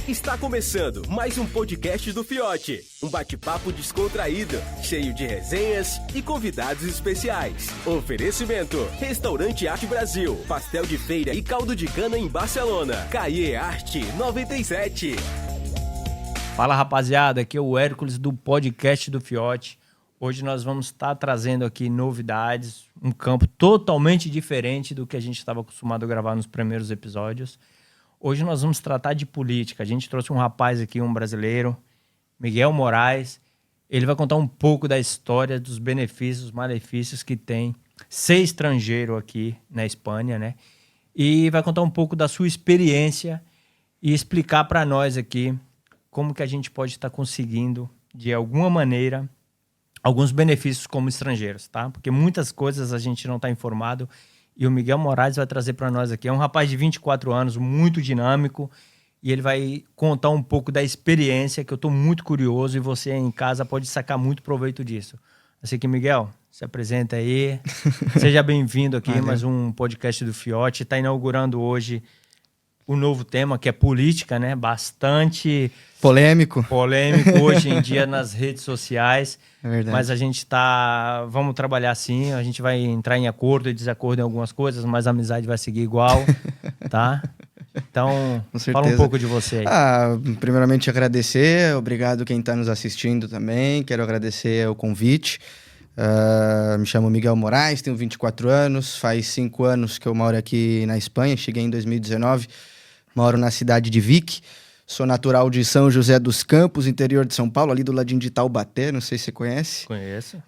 Está começando mais um podcast do Fiote. Um bate-papo descontraído, cheio de resenhas e convidados especiais. Oferecimento: Restaurante Arte Brasil, pastel de feira e caldo de cana em Barcelona. Caie Arte 97. Fala, rapaziada, aqui é o Hércules do podcast do Fiote. Hoje nós vamos estar trazendo aqui novidades, um campo totalmente diferente do que a gente estava acostumado a gravar nos primeiros episódios. Hoje nós vamos tratar de política. A gente trouxe um rapaz aqui, um brasileiro, Miguel Moraes. Ele vai contar um pouco da história, dos benefícios, malefícios que tem ser estrangeiro aqui na Espanha, né? E vai contar um pouco da sua experiência e explicar para nós aqui como que a gente pode estar conseguindo, de alguma maneira, alguns benefícios como estrangeiros, tá? Porque muitas coisas a gente não está informado. E o Miguel Moraes vai trazer para nós aqui. É um rapaz de 24 anos, muito dinâmico. E ele vai contar um pouco da experiência, que eu estou muito curioso. E você em casa pode sacar muito proveito disso. Assim que, Miguel, se apresenta aí. Seja bem-vindo aqui a mais um podcast do Fiote. Está inaugurando hoje o novo tema, que é política, né? Bastante polêmico hoje em dia nas redes sociais. É verdade. Mas a gente vamos trabalhar assim, a gente vai entrar em acordo e desacordo em algumas coisas, mas a amizade vai seguir igual, tá? Então, fala um pouco de você aí. Primeiramente agradecer, obrigado quem está nos assistindo também, quero agradecer o convite. Me chamo Miguel Moraes, tenho 24 anos, faz 5 anos que eu moro aqui na Espanha, cheguei em 2019, moro na cidade de Vic. Sou natural de São José dos Campos, interior de São Paulo, ali do ladinho de Taubaté, não sei se você conhece. Conheço.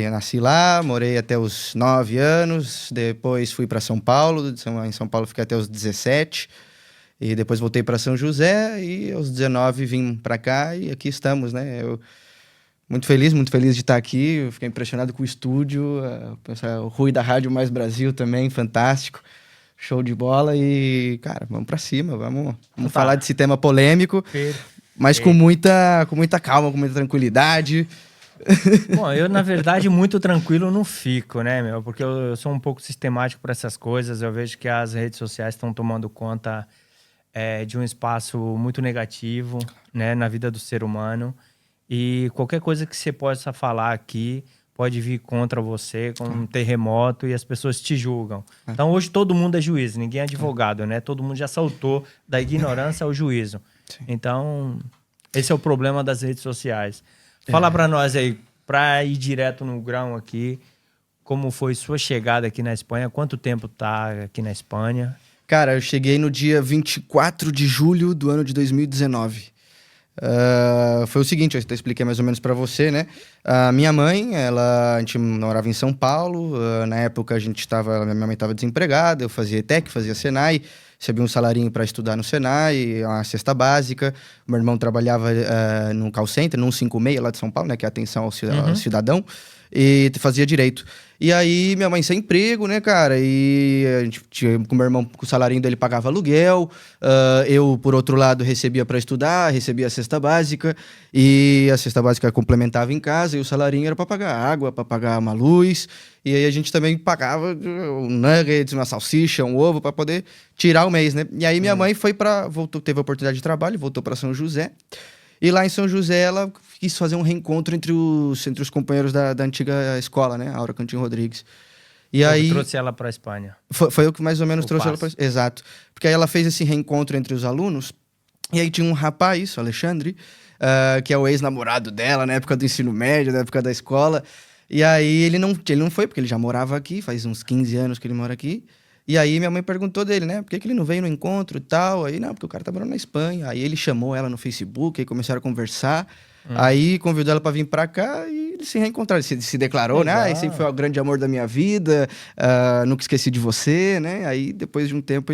Nasci lá, morei até os 9 anos, depois fui para São Paulo, em São Paulo fiquei até os 17, e depois voltei para São José, e aos 19 vim para cá, e aqui estamos, né? Muito feliz de estar aqui, eu fiquei impressionado com o estúdio, o Rui da Rádio Mais Brasil também, fantástico. Show de bola e, cara, vamos pra cima, vamos falar desse tema polêmico, mas com muita calma, com muita tranquilidade. Bom, eu, na verdade, muito tranquilo não fico, né, meu? Porque eu sou um pouco sistemático para essas coisas, eu vejo que as redes sociais estão tomando conta de um espaço muito negativo, né, na vida do ser humano, e qualquer coisa que você possa falar aqui pode vir contra você, com um terremoto, e as pessoas te julgam. Então, hoje todo mundo é juiz, ninguém é advogado, né? Todo mundo já saltou da ignorância ao juízo. Sim. Então, esse é o problema das redes sociais. Fala pra nós aí, pra ir direto no grão aqui, como foi sua chegada aqui na Espanha? Quanto tempo tá aqui na Espanha? Cara, eu cheguei no dia 24 de julho do ano de 2019. Foi o seguinte, eu expliquei mais ou menos para você, né? A minha mãe, a gente morava em São Paulo, na época minha mãe estava desempregada, eu fazia ETEC, fazia Senai, recebia um salarinho para estudar no Senai, uma cesta básica. Meu irmão trabalhava no call center, no 156 lá de São Paulo, né? Que é atenção ao cidadão, e fazia direito. E aí, minha mãe sem emprego, né, cara? E a gente com meu irmão, com o salarinho dele, pagava aluguel. Eu, por outro lado, recebia para estudar, recebia a cesta básica. E a cesta básica complementava em casa. E o salarinho era para pagar água, para pagar uma luz. E aí a gente também pagava um nuggets, uma salsicha, um ovo, para poder tirar o mês, né? E aí minha mãe teve a oportunidade de trabalho, voltou para São José. E lá em São José, ela quis fazer um reencontro entre os companheiros da antiga escola, né? Aura Cantinho Rodrigues. E aí trouxe ela para a Espanha. Foi eu que mais ou menos trouxe ela para... Exato. Porque aí ela fez esse reencontro entre os alunos. E aí tinha um rapaz, o Alexandre, que é o ex-namorado dela, na época do ensino médio, na época da escola. E aí ele não foi, porque ele já morava aqui, faz uns 15 anos que ele mora aqui. E aí minha mãe perguntou dele, né? Por que ele não veio no encontro e tal? Aí, não, porque o cara tá morando na Espanha. Aí ele chamou ela no Facebook, aí começaram a conversar. Aí convidou ela pra vir pra cá e eles se reencontraram. Ele se declarou, legal, né? Esse foi o grande amor da minha vida, nunca esqueci de você, né? Aí depois de um tempo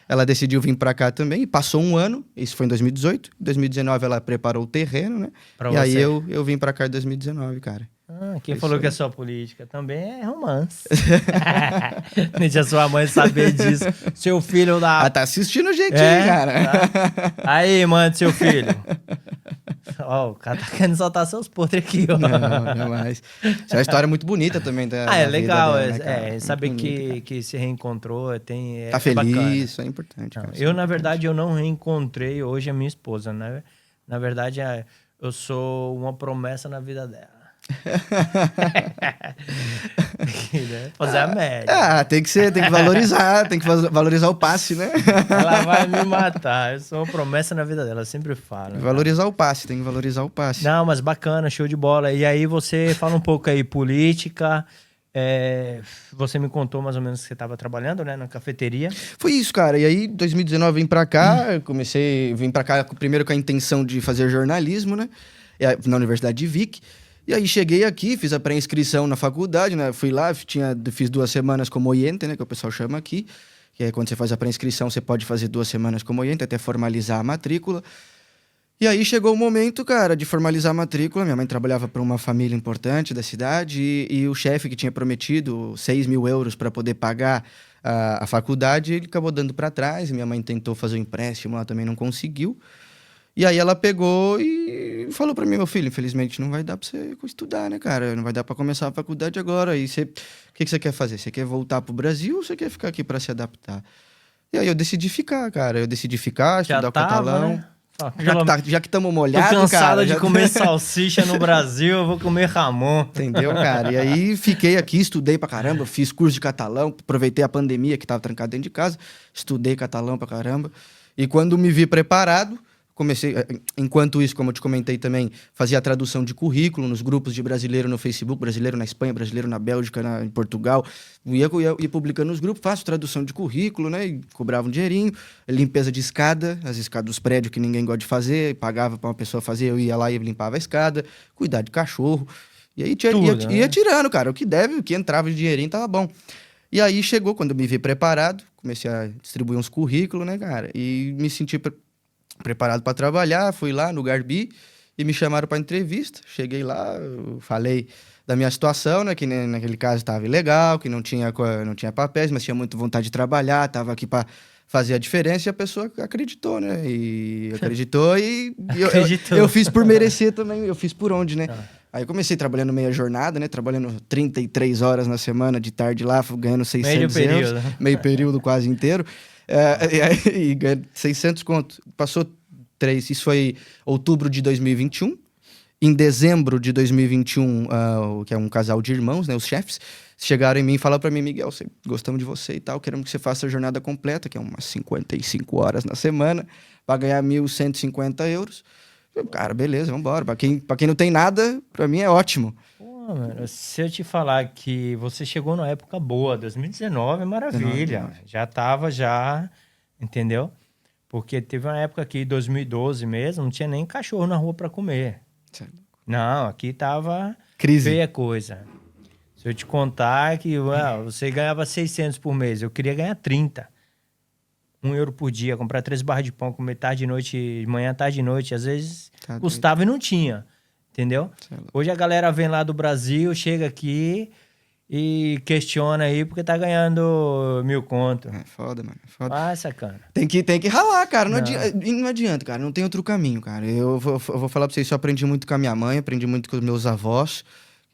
ela decidiu vir pra cá também. E passou um ano, isso foi em 2018. Em 2019 ela preparou o terreno, né? Aí eu vim pra cá em 2019, cara. Quem falou que é só política também é romance. Nem tinha sua mãe saber disso. Seu filho da... tá assistindo o jeitinho, cara. Tá. Aí, mãe do seu filho. Ó, o cara tá querendo soltar seus podres aqui, ó. Não, jamais. Isso é uma história muito bonita também. É legal. Dela, né, cara? Saber Muito bonito, que se reencontrou, tá é feliz, bacana. isso é importante. Não, Cara, eu, na verdade, eu não reencontrei hoje a minha esposa, né? Na verdade, eu sou uma promessa na vida dela. Fazer a média. Tem que ser, tem que valorizar o passe, né? Ela vai me matar. Eu sou uma promessa na vida dela, eu sempre falo. Valorizar o passe, tem que valorizar o passe. Não, mas bacana, show de bola. E aí você fala um pouco aí, política. Você me contou mais ou menos que você estava trabalhando, né, na cafeteria. Foi isso, cara. E aí, em 2019, vim pra cá. Vim pra cá primeiro com a intenção de fazer jornalismo, né? Na Universidade de Vic. E aí cheguei aqui, fiz a pré-inscrição na faculdade, né? Fui lá, fiz 2 semanas como oyente, né? Que o pessoal chama aqui. Que é quando você faz a pré-inscrição, você pode fazer 2 semanas como oyente, até formalizar a matrícula. E aí chegou o momento, cara, de formalizar a matrícula. Minha mãe trabalhava para uma família importante da cidade e o chefe que tinha prometido 6 mil euros para poder pagar a faculdade, ele acabou dando para trás. Minha mãe tentou fazer um empréstimo, ela também não conseguiu. E aí ela pegou e falou para mim, meu filho, infelizmente não vai dar para você estudar, né, cara? Não vai dar para começar a faculdade agora. E o que você quer fazer? Você quer voltar pro Brasil ou você quer ficar aqui para se adaptar? E aí eu decidi ficar, cara. Estudar o catalão. Né? Já que estamos molhados, cara. Tô cansado cara, de comer salsicha no Brasil, eu vou comer Ramon. Entendeu, cara? E aí fiquei aqui, estudei pra caramba, fiz curso de catalão, aproveitei a pandemia que tava trancado dentro de casa, estudei catalão pra caramba. E quando me vi preparado, comecei, enquanto isso, como eu te comentei também, fazia a tradução de currículo nos grupos de brasileiro no Facebook, brasileiro na Espanha, brasileiro na Bélgica, em Portugal. Ia publicando nos grupos, faço tradução de currículo, né? E cobrava um dinheirinho, limpeza de escada, as escadas dos prédios que ninguém gosta de fazer, pagava para uma pessoa fazer, eu ia lá e limpava a escada, cuidar de cachorro. E aí ia tirando, cara. O que deve, o que entrava de dinheirinho tava bom. E aí chegou, quando eu me vi preparado, comecei a distribuir uns currículos, né, cara? E me senti preparado para trabalhar, fui lá no Garbi e me chamaram para entrevista. Cheguei lá, falei da minha situação, né, que naquele caso estava ilegal, que não tinha papéis, mas tinha muita vontade de trabalhar, estava aqui para fazer a diferença, e a pessoa acreditou, né? E acreditou e eu fiz por merecer também, eu fiz por onde, né? Aí eu comecei trabalhando meia jornada, né? Trabalhando 33 horas na semana, de tarde lá, ganhando 600 euros. Meio período quase inteiro. E ganhando 600 conto. Passou 3, isso foi outubro de 2021. Em dezembro de 2021, que é um casal de irmãos, né? Os chefes, chegaram em mim e falaram para mim, Miguel, gostamos de você e tal, queremos que você faça a jornada completa, que é umas 55 horas na semana, para ganhar 1.150 euros. Cara, beleza, vamos embora. Pra quem não tem nada, pra mim é ótimo. Pô, mano, se eu te falar que você chegou numa época boa, 2019 é maravilha. 19. Já tava, entendeu? Porque teve uma época aqui, 2012 mesmo, não tinha nem cachorro na rua pra comer. Certo. Não, aqui tava crise. Feia coisa. Se eu te contar que você ganhava 600 por mês, eu queria ganhar 30. 1 euro por dia, comprar 3 barras de pão, comer tarde e noite, manhã, tarde e noite, às vezes custava e não tinha, entendeu? Hoje a galera vem lá do Brasil, chega aqui e questiona aí porque tá ganhando 1.000 conto. É foda, mano, é foda. Ah, sacana. Tem que ralar, cara, não adianta, cara, não tem outro caminho, cara. Eu vou falar pra vocês, eu aprendi muito com a minha mãe, aprendi muito com os meus avós.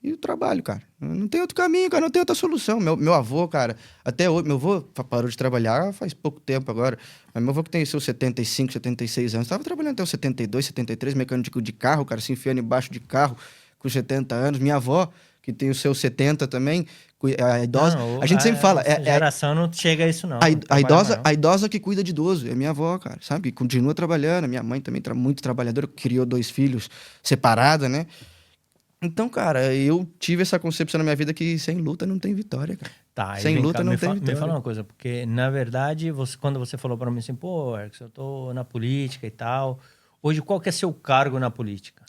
E o trabalho, cara. Não tem outro caminho, cara. Não tem outra solução. Meu avô, cara, até hoje... Meu avô parou de trabalhar faz pouco tempo agora. Mas meu avô que tem seus 75, 76 anos. Estava trabalhando até os 72, 73, mecânico de carro, cara, se enfiando embaixo de carro com 70 anos. Minha avó, que tem os seus 70 também, a idosa... Não, a gente sempre fala... A geração não chega a isso, não. A idosa que cuida de idoso. É minha avó, cara, sabe? Continua trabalhando. Minha mãe também muito trabalhadora, criou 2 filhos separada, né? Então, cara, eu tive essa concepção na minha vida que sem luta não tem vitória, cara. Tá, sem luta não tem vitória. Me fala uma coisa, porque, na verdade, quando você falou pra mim assim, pô, Ericson, eu tô na política e tal, hoje qual que é seu cargo na política?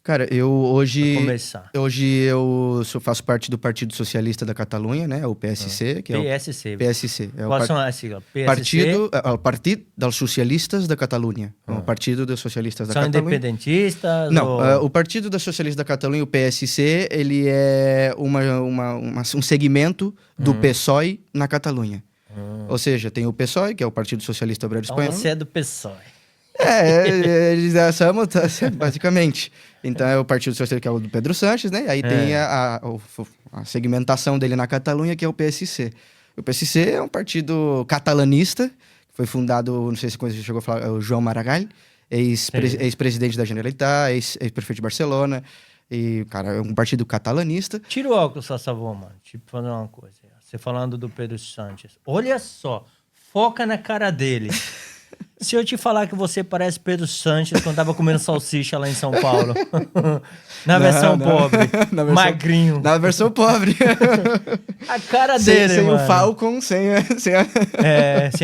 Cara, eu hoje... Pra começar. Hoje eu faço parte do Partido Socialista da Catalunha, né? O PSC, que é PSC. o... PSC. Quais são as siglas? PSC? Partido dos Socialistas da Catalunha. O Partido dos Socialistas da Catalunha. São independentistas? Não, o Partido dos Socialistas da Catalunha, o PSC, ele é um segmento do PSOE na Catalunha. Ou seja, tem o PSOE, que é o Partido Socialista Obrero Espanhol. Então você é do PSOE. Eles são, basicamente. Então é o Partido Socialista, que é o do Pedro Sánchez, né? Aí tem a segmentação dele na Catalunha, que é o PSC. O PSC é um partido catalanista, que foi fundado, não sei se você chegou a falar, é o João Maragall, ex-presidente da Generalitat, ex-prefeito de Barcelona. E, cara, é um partido catalanista. Tira o óculos, por favor, mano. Tipo, fazer uma coisa. Você falando do Pedro Sánchez. Olha só, foca na cara dele. Se eu te falar que você parece Pedro Sánchez quando tava comendo salsicha lá em São Paulo. Na versão pobre. Magrinho. Na versão pobre. A cara dele, sem mano. o Falcon, sem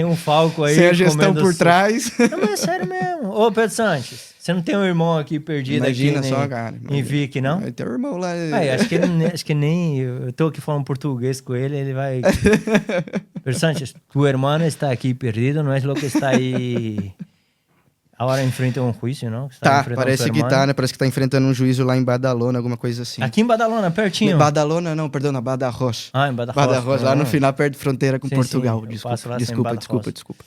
um Falcon aí. Sem a gestão por trás. Não, mas é sério mesmo. Ô, Pedro Sánchez, você não tem um irmão aqui perdido Imagina aqui só, cara. em Vic, não? Tem um irmão lá. Acho que nem... Eu tô aqui falando português com ele vai... Pedro Sánchez, tu hermano está aqui perdido, não é louco que está aí... Agora enfrenta um juízo, não? Parece que tá, né? Parece que tá enfrentando um juízo lá em Badalona, alguma coisa assim. Aqui em Badalona, pertinho? Badalona, não, perdão, na Badajoz. Ah, em Badajoz. Badajoz, lá no final, perto de fronteira com Sim, Portugal. sim, Desculpa.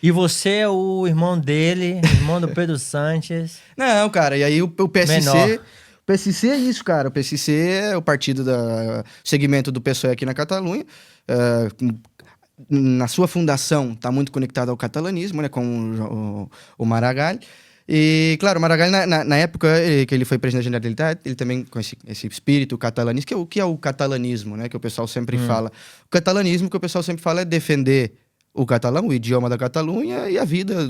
E você é o irmão dele, irmão do Pedro Sánchez. Não, cara, e aí o PSC... Menor. O PSC é isso, cara. O PSC é o partido segmento do PSOE aqui na Catalunha. Na sua fundação, está muito conectado ao catalanismo, né, com o Maragall. E, claro, o Maragall, na época que ele foi presidente da Generalitat, ele também, com esse espírito catalanista, que é o catalanismo, né, que o pessoal sempre fala. O catalanismo que o pessoal sempre fala é defender o catalão, o idioma da Catalunha e a vida,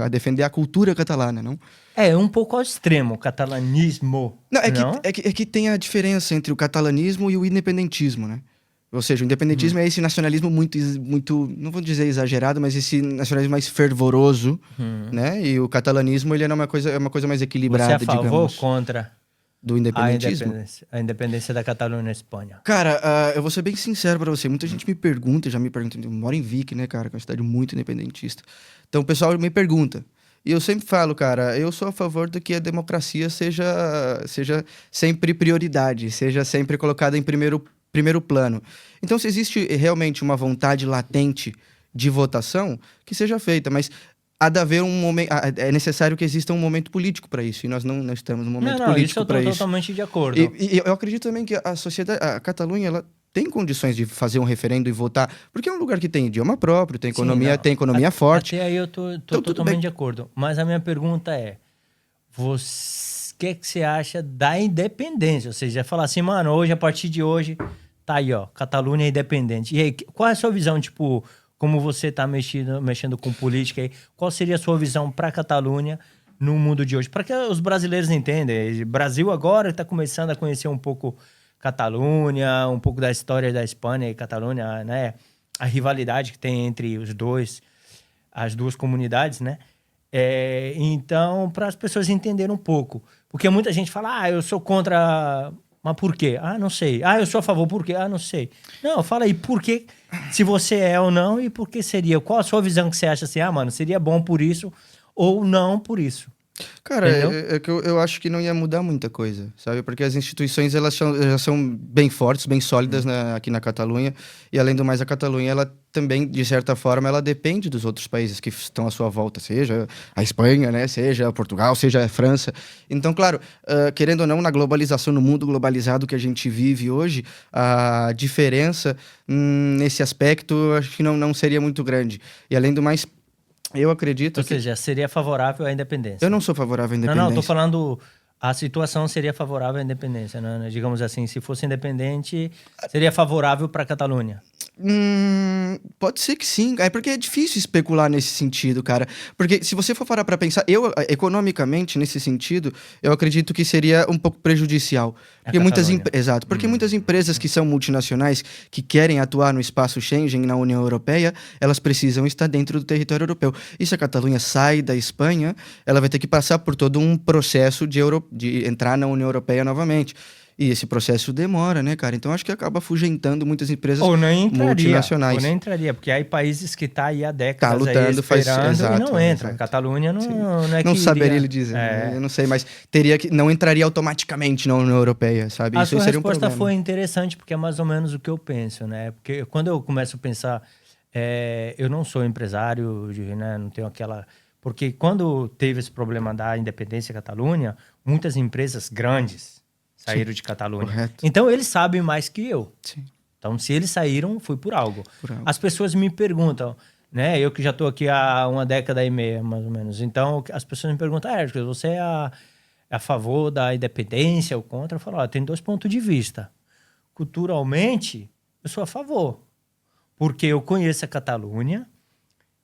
defender a cultura catalana, não? É um pouco ao extremo, o catalanismo. Não, é que tem a diferença entre o catalanismo e o independentismo, né? Ou seja, o independentismo é esse nacionalismo muito, não vou dizer exagerado, mas esse nacionalismo mais fervoroso, né? E o catalanismo, ele é uma coisa mais equilibrada, digamos. Você é a favor ou contra do independentismo? A independência da Catalunha na Espanha? Cara, eu vou ser bem sincero pra você. Muita gente já me pergunta, eu moro em Vic, né, cara? Que é uma cidade muito independentista. Então o pessoal me pergunta. E eu sempre falo, cara, eu sou a favor de que a democracia seja sempre prioridade, seja sempre colocada em primeiro plano. Então, se existe realmente uma vontade latente de votação, que seja feita, mas há de haver um momento, é necessário que exista um momento político para isso, e nós não estamos num momento político para isso. Eu estou totalmente de acordo. E eu acredito também que a sociedade, a Catalunha, ela tem condições de fazer um referendo e votar, porque é um lugar que tem idioma próprio, tem economia forte. Até aí eu tô então, totalmente de acordo. Mas a minha pergunta é, o que você acha da independência? Ou seja, falar assim, mano, hoje, a partir de hoje, tá aí, ó, Catalunha é independente. E aí, qual é a sua visão, tipo, como você tá mexendo com política aí, qual seria a sua visão para a Catalunha no mundo de hoje? Para que os brasileiros entendam. O Brasil agora está começando a conhecer um pouco Catalunha, um pouco da história da Espanha e Catalunha, né? A rivalidade que tem entre as duas comunidades, né? Então, para as pessoas entenderem um pouco. Porque muita gente fala, eu sou contra... Mas por quê? Não sei. Eu sou a favor, por quê? Não sei. Não, fala aí por quê, se você é ou não, e por que seria. Qual a sua visão que você acha assim, mano, seria bom por isso ou não por isso? Cara, é que eu acho que não ia mudar muita coisa, sabe? Porque as instituições, elas já são bem fortes, bem sólidas aqui na Catalunha. E, além do mais, a Catalunha, ela também, de certa forma, ela depende dos outros países que estão à sua volta. Seja a Espanha, né? Seja Portugal, seja a França. Então, claro, querendo ou não, na globalização, no mundo globalizado que a gente vive hoje, a diferença nesse aspecto, acho que não seria muito grande. E, além do mais, eu acredito Ou seja, seria favorável à independência. Eu não sou favorável à independência. Não, tô falando... A situação seria favorável à independência, né? Digamos assim, se fosse independente, seria favorável para a Catalunha. Pode ser que sim. É porque é difícil especular nesse sentido, cara. Porque se você for parar para pensar, economicamente, nesse sentido, eu acredito que seria um pouco prejudicial. Porque Exato. Porque muitas empresas que são multinacionais, que querem atuar no espaço Schengen, na União Europeia, elas precisam estar dentro do território europeu. E se a Catalunha sai da Espanha, ela vai ter que passar por todo um processo de entrar na União Europeia novamente. E esse processo demora, né, cara? Então, acho que acaba afugentando muitas empresas multinacionais. Ou nem entraria, porque há países que tá aí há décadas lutando, esperando e não entra. A Catalunha não é que não saberia ele dizer. Eu não sei, mas não entraria automaticamente na União Europeia, sabe? A Isso sua seria um resposta problema. foi interessante, porque é mais ou menos o que eu penso, né? Porque quando eu começo a pensar, eu não sou empresário, né? Não tenho aquela Porque quando teve esse problema da independência da Catalunha, muitas empresas grandes saíram de Catalunha. Correto. Então, eles sabem mais que eu. Sim. Então, se eles saíram, foi por algo. Por algo. As pessoas me perguntam, né? Eu que já estou aqui há uma década e meia, mais ou menos. Então, as pessoas me perguntam, Hércules, você é a favor da independência ou contra? Eu falo, tem 2 pontos de vista. Culturalmente, eu sou a favor. Porque eu conheço a Catalunha,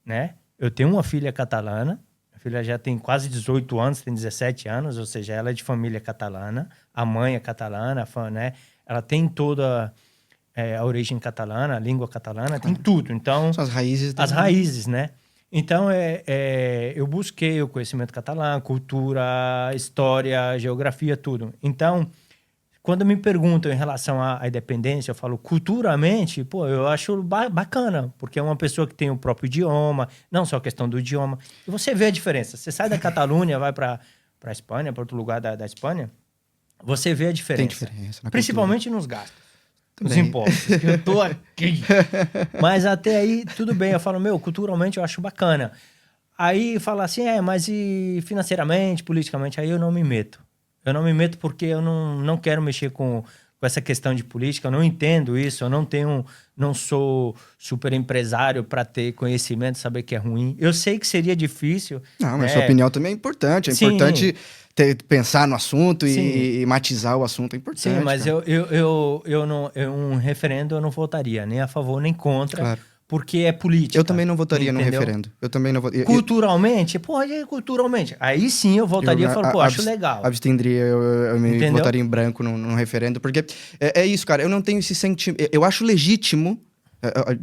né? Eu tenho uma filha catalana. A filha já tem quase 18 anos, tem 17 anos, ou seja, ela é de família catalana. A mãe é catalana, né? Ela tem toda a origem catalana, a língua catalana, tem tudo. Então, São as raízes. as raízes, né? Então, eu busquei o conhecimento catalão, cultura, história, geografia, tudo. Então, quando me perguntam em relação à independência, eu falo culturalmente, eu acho bacana, porque é uma pessoa que tem o próprio idioma, não só a questão do idioma. E você vê a diferença. Você sai da Catalunha, vai para a Espanha, para outro lugar da Espanha, você vê a diferença. Tem diferença na Principalmente nos gastos. Nos Também. impostos. Que eu tô aqui. Mas até aí, tudo bem. Eu falo, culturalmente eu acho bacana. Aí fala assim, mas e financeiramente, politicamente? Aí eu não me meto. Eu não me meto porque eu não quero mexer com essa questão de política. Eu não entendo isso. Eu não sou super empresário para ter conhecimento, saber que é ruim. Eu sei que seria difícil. Não, mas sua opinião também é importante. É Sim. importante pensar no assunto e matizar o assunto. É importante. Sim, mas um referendo eu não votaria nem a favor nem contra. Claro. Porque é política. Eu também não votaria entendeu? no referendo. Eu também não votaria. Culturalmente? Culturalmente. Aí sim eu votaria e falo, acho legal. Abstenderia, eu me Entendeu? votaria em branco no referendo, porque é isso, cara. Eu não tenho esse sentimento. Eu acho legítimo.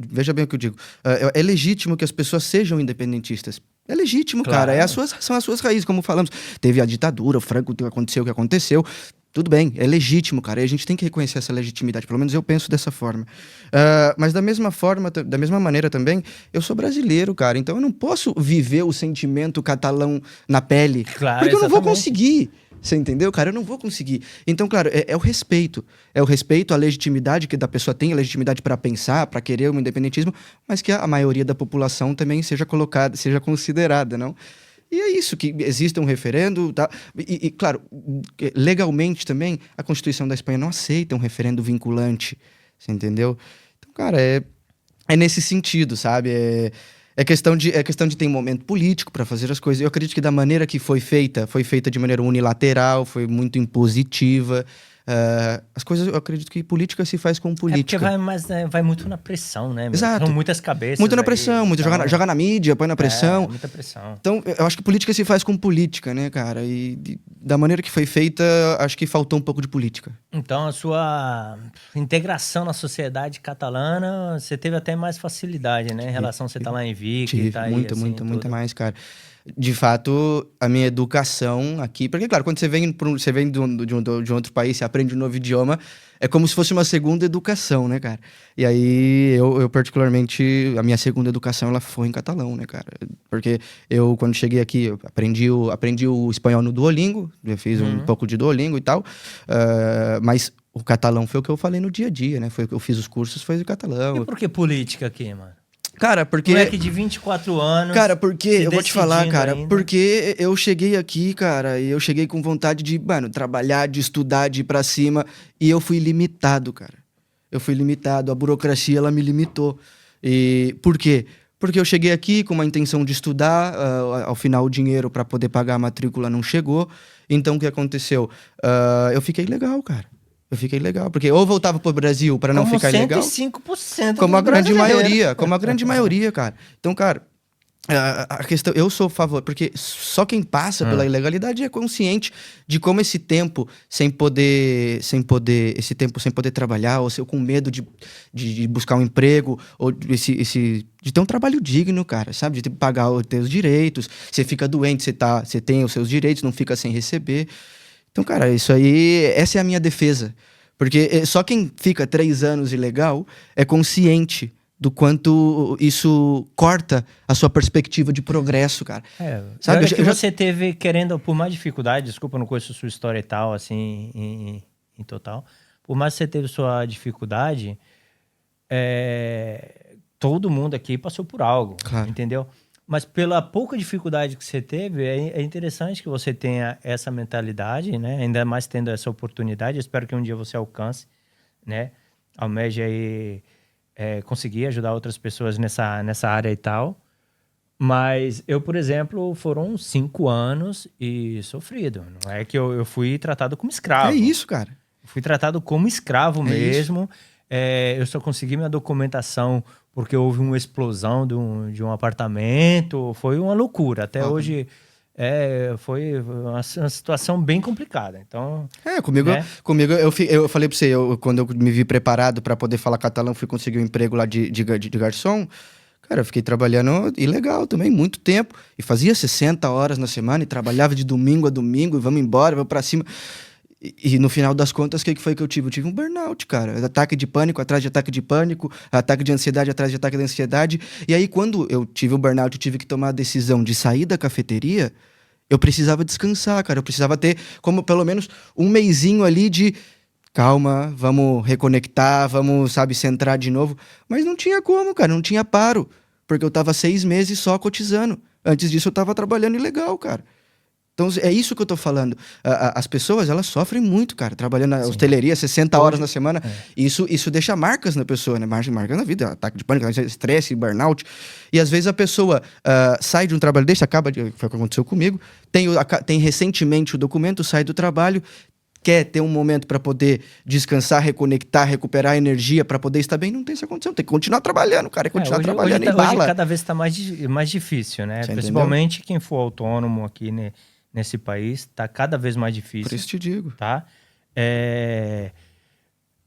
Veja bem o que eu digo. É legítimo que as pessoas sejam independentistas. É legítimo, Claro. cara. São as suas raízes, como falamos. Teve a ditadura, o Franco, aconteceu o que aconteceu. Tudo bem, é legítimo, cara. E a gente tem que reconhecer essa legitimidade. Pelo menos eu penso dessa forma. Mas da mesma maneira também, eu sou brasileiro, cara. Então eu não posso viver o sentimento catalão na pele. Claro, porque eu não vou exatamente. conseguir. Você entendeu, cara? Eu não vou conseguir. Então, claro, é o respeito. É o respeito, a legitimidade que da pessoa tem, a legitimidade para pensar, para querer um independentismo, mas que a maioria da população também seja colocada, seja considerada, não? E é isso, que exista um referendo, tá? E, claro, legalmente também, a Constituição da Espanha não aceita um referendo vinculante, você entendeu? Então, cara, é nesse sentido, sabe? É questão de ter um momento político para fazer as coisas. Eu acredito que da maneira que foi feita de maneira unilateral, foi muito impositiva. As coisas, eu acredito que política se faz com política. É porque vai muito na pressão, né? Exato. São muitas cabeças. Muito na pressão, muito jogar na mídia, põe na pressão. Muita pressão. Então, eu acho que política se faz com política, né, cara? E da maneira que foi feita, acho que faltou um pouco de política. Então, a sua integração na sociedade catalana, você teve até mais facilidade, né? Em relação a você estar lá em Vic e tá aí, muita mais, cara. De fato, a minha educação aqui... Porque, claro, quando você vem de um outro país, você aprende um novo idioma, é como se fosse uma segunda educação, né, cara? E aí, eu particularmente, a minha segunda educação, ela foi em catalão, né, cara? Porque eu, quando cheguei aqui, eu aprendi o espanhol no Duolingo, eu fiz um pouco de Duolingo e tal, mas o catalão foi o que eu falei no dia a dia, né? Foi o que eu fiz os cursos, foi o catalão. E por que política aqui, mano? Cara, porque... Moleque de 24 anos... Cara, porque... Eu vou te falar, cara. Ainda. Porque eu cheguei aqui, cara, e eu cheguei com vontade de, trabalhar, de estudar, de ir pra cima. E eu fui limitado, cara. Eu fui limitado. A burocracia, ela me limitou. E por quê? Porque eu cheguei aqui com uma intenção de estudar. Ao final, o dinheiro pra poder pagar a matrícula não chegou. Então, o que aconteceu? Eu fiquei legal, cara. Porque ou voltava pro Brasil para não ficar ilegal. 105% Como a grande brasileiro. maioria, cara. Então, cara, a questão, eu sou a favor, porque só quem passa pela ilegalidade é consciente de como esse tempo sem poder trabalhar, ou com medo de buscar um emprego, ou de ter um trabalho digno, cara, sabe? De pagar os teus direitos. Você fica doente, você tem os seus direitos, não fica sem receber. Então, cara, essa é a minha defesa. Porque só quem fica 3 anos ilegal é consciente do quanto isso corta a sua perspectiva de progresso, cara. Sabe? Você teve, querendo, por mais dificuldade, desculpa, eu não conheço a sua história e tal, assim, em total, por mais que você teve sua dificuldade, todo mundo aqui passou por algo, claro. Entendeu? Mas pela pouca dificuldade que você teve, é interessante que você tenha essa mentalidade, né? Ainda mais tendo essa oportunidade. Eu espero que um dia você alcance, né? Almeja aí conseguir ajudar outras pessoas nessa área e tal. Mas eu, por exemplo, foram 5 anos e sofrido. Não é que eu fui tratado como escravo. É isso, cara. Fui tratado como escravo mesmo. Isso. Eu só consegui minha documentação porque houve uma explosão de um apartamento. Foi uma loucura. Até hoje foi uma situação bem complicada. Então, comigo eu falei pra você, quando eu me vi preparado para poder falar catalão, fui conseguir um emprego lá de garçom. Cara, eu fiquei trabalhando ilegal também, muito tempo. E fazia 60 horas na semana e trabalhava de domingo a domingo. E vamos embora, vamos pra cima. E no final das contas, o que foi que eu tive? Eu tive um burnout, cara. Ataque de pânico atrás de ataque de pânico, ataque de ansiedade atrás de ataque de ansiedade. E aí, quando eu tive o burnout, eu tive que tomar a decisão de sair da cafeteria, eu precisava descansar, cara. Eu precisava ter como pelo menos um mesinho ali de calma, vamos reconectar, vamos, sabe, centrar de novo. Mas não tinha como, cara, não tinha paro. Porque eu tava 6 meses só cotizando. Antes disso, eu tava trabalhando ilegal, cara. Então, é isso que eu tô falando. As pessoas, elas sofrem muito, cara, trabalhando na hosteleria 60 horas na semana. Isso deixa marcas na pessoa, né? Marcas na vida, ataque de pânico, estresse, burnout. E às vezes a pessoa sai de um trabalho desse, foi o que aconteceu comigo, tem recentemente o documento, sai do trabalho, quer ter um momento para poder descansar, reconectar, recuperar energia para poder estar bem, não tem essa condição. Tem que continuar trabalhando, cara. Continuar trabalhando em bala. Hoje cada vez está mais difícil, né? Você Principalmente entendeu? quem for autônomo aqui nesse país, está cada vez mais difícil. Por isso te digo. Tá?